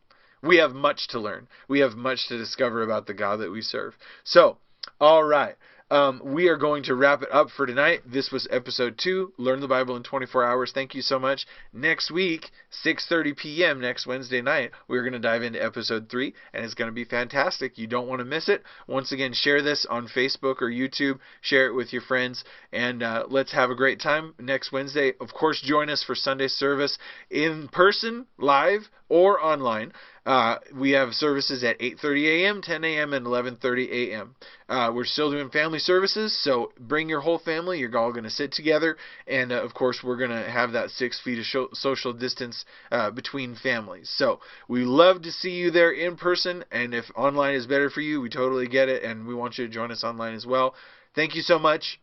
We have much to learn. We have much to discover about the God that we serve. So, all right. we are going to wrap it up for tonight. This was episode 2, Learn the Bible in 24 Hours. Thank you so much. Next week, 6:30 p.m., next Wednesday night, we're going to dive into episode 3, and it's going to be fantastic. You don't want to miss it. Once again, share this on Facebook or YouTube. Share it with your friends, and let's have a great time next Wednesday. Of course, join us for Sunday service in person, live, or online. We have services at 8:30 a.m., 10 a.m., and 11:30 a.m. We're still doing family services, so bring your whole family. You're all going to sit together, and of course, we're going to have that 6 feet of social distance between families. So we love to see you there in person, and if online is better for you, we totally get it, and we want you to join us online as well. Thank you so much.